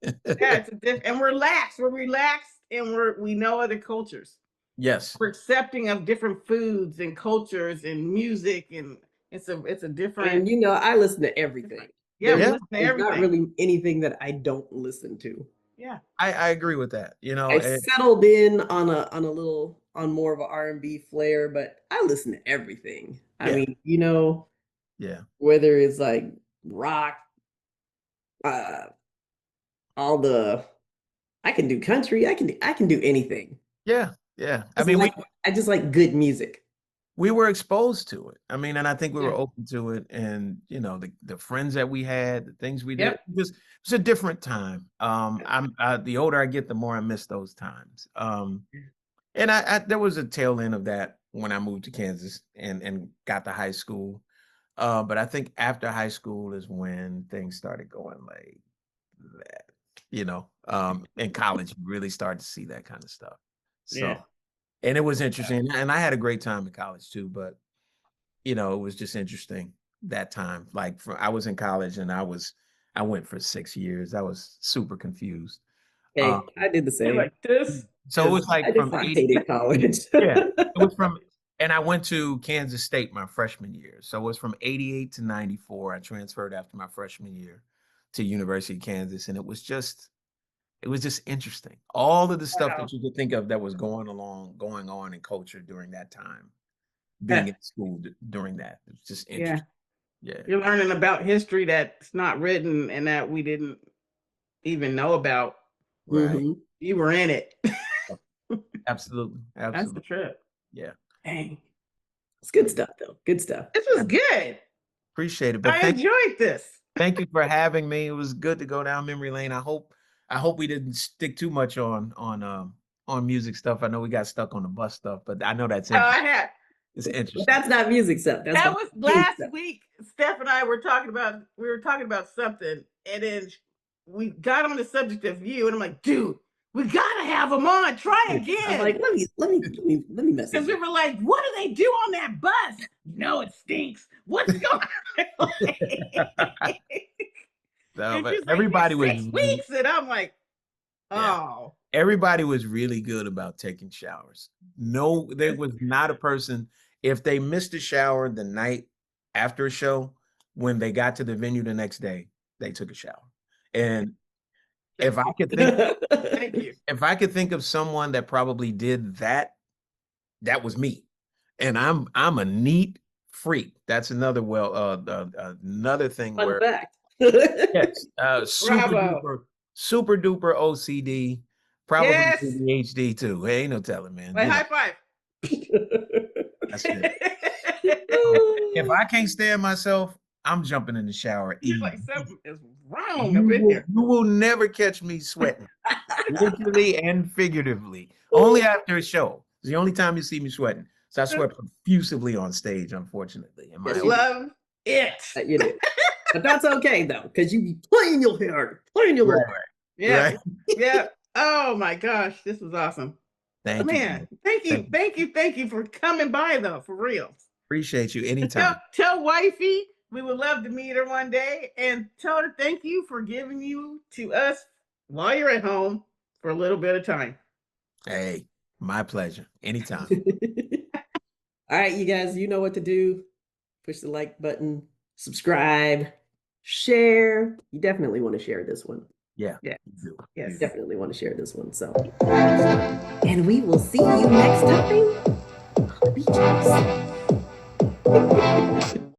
it's and we're relaxed. We're relaxed and we know other cultures. Yes. We're accepting of different foods and cultures and music, and it's a different. And you know, I listen to everything. Yeah, we listen to everything. Not really anything that I don't listen to. Yeah, I agree with that. You know, I settled in on more of an R&B flair, but I listen to everything. I mean, you know, whether it's like rock, I can do country. I can do anything. Yeah. I mean, I just like good music. We were exposed to it. I mean, and I think we were open to it. And, you know, the friends that we had, the things we did, it was a different time. The older I get, the more I miss those times. And there was a tail end of that when I moved to Kansas and got to high school. But I think after high school is when things started going like that, you know, in college, you really started to see that kind of stuff. So, and it was interesting. And I had a great time in college too, but, you know, it was just interesting that time. Like I was in college and I went for 6 years. I was super confused. Hey, I did the same. Like this. So it was like I hated college. It was and I went to Kansas State my freshman year. So it was from 88 to 94. I transferred after my freshman year to University of Kansas. And it was just interesting. All of the stuff that you could think of that was going on in culture during that time, being in school during that. It was just interesting. Yeah. You're learning about history that's not written and that we didn't even know about. Right. You were in it. Absolutely. That's the trip. Yeah. Dang. It's good stuff though. Good stuff. This was good. Appreciate it. But I enjoyed this. Thank you for having me. It was good to go down memory lane. I hope we didn't stick too much on music stuff. I know we got stuck on the bus stuff, but I know that's interesting. It's interesting. That's not music stuff. That was last week. Steph and I were talking about something, and then we got on the subject of you, and I'm like, dude, we gotta have them on. Try again. I'm like, let me message. Because we were like, what do they do on that bus? No, it stinks. What's going on? No, but everybody was 6 weeks, and I'm like, oh. Everybody was really good about taking showers. No, there was not a person. If they missed a shower the night after a show, when they got to the venue the next day, they took a shower. And if I could think, thank you. If I could think of someone that probably did that, that was me. And I'm a neat freak. That's another another thing. Fun fact. Yes, super duper OCD, probably ADHD too. Hey, ain't no telling, man. Like, high five. That's it. If I can't stand myself, I'm jumping in the shower. Like something is wrong up in here. You will never catch me sweating, literally and figuratively. Only after a show. It's the only time you see me sweating. So I sweat profusively on stage, unfortunately. Love it. You do. But that's okay though, because you be playing your hair, playing your hair. Yeah. Right? Yeah. Oh my gosh, this was awesome. Thank you. Thank you for coming by though, for real. Appreciate you anytime. Tell wifey we would love to meet her one day, and tell her thank you for giving you to us while you're at home for a little bit of time. Hey, my pleasure. Anytime. All right, you guys, you know what to do. Push the like button, subscribe, share. You definitely want to share this one. Yeah. Yes. You definitely want to share this one. So, and we will see you next time on the beach house.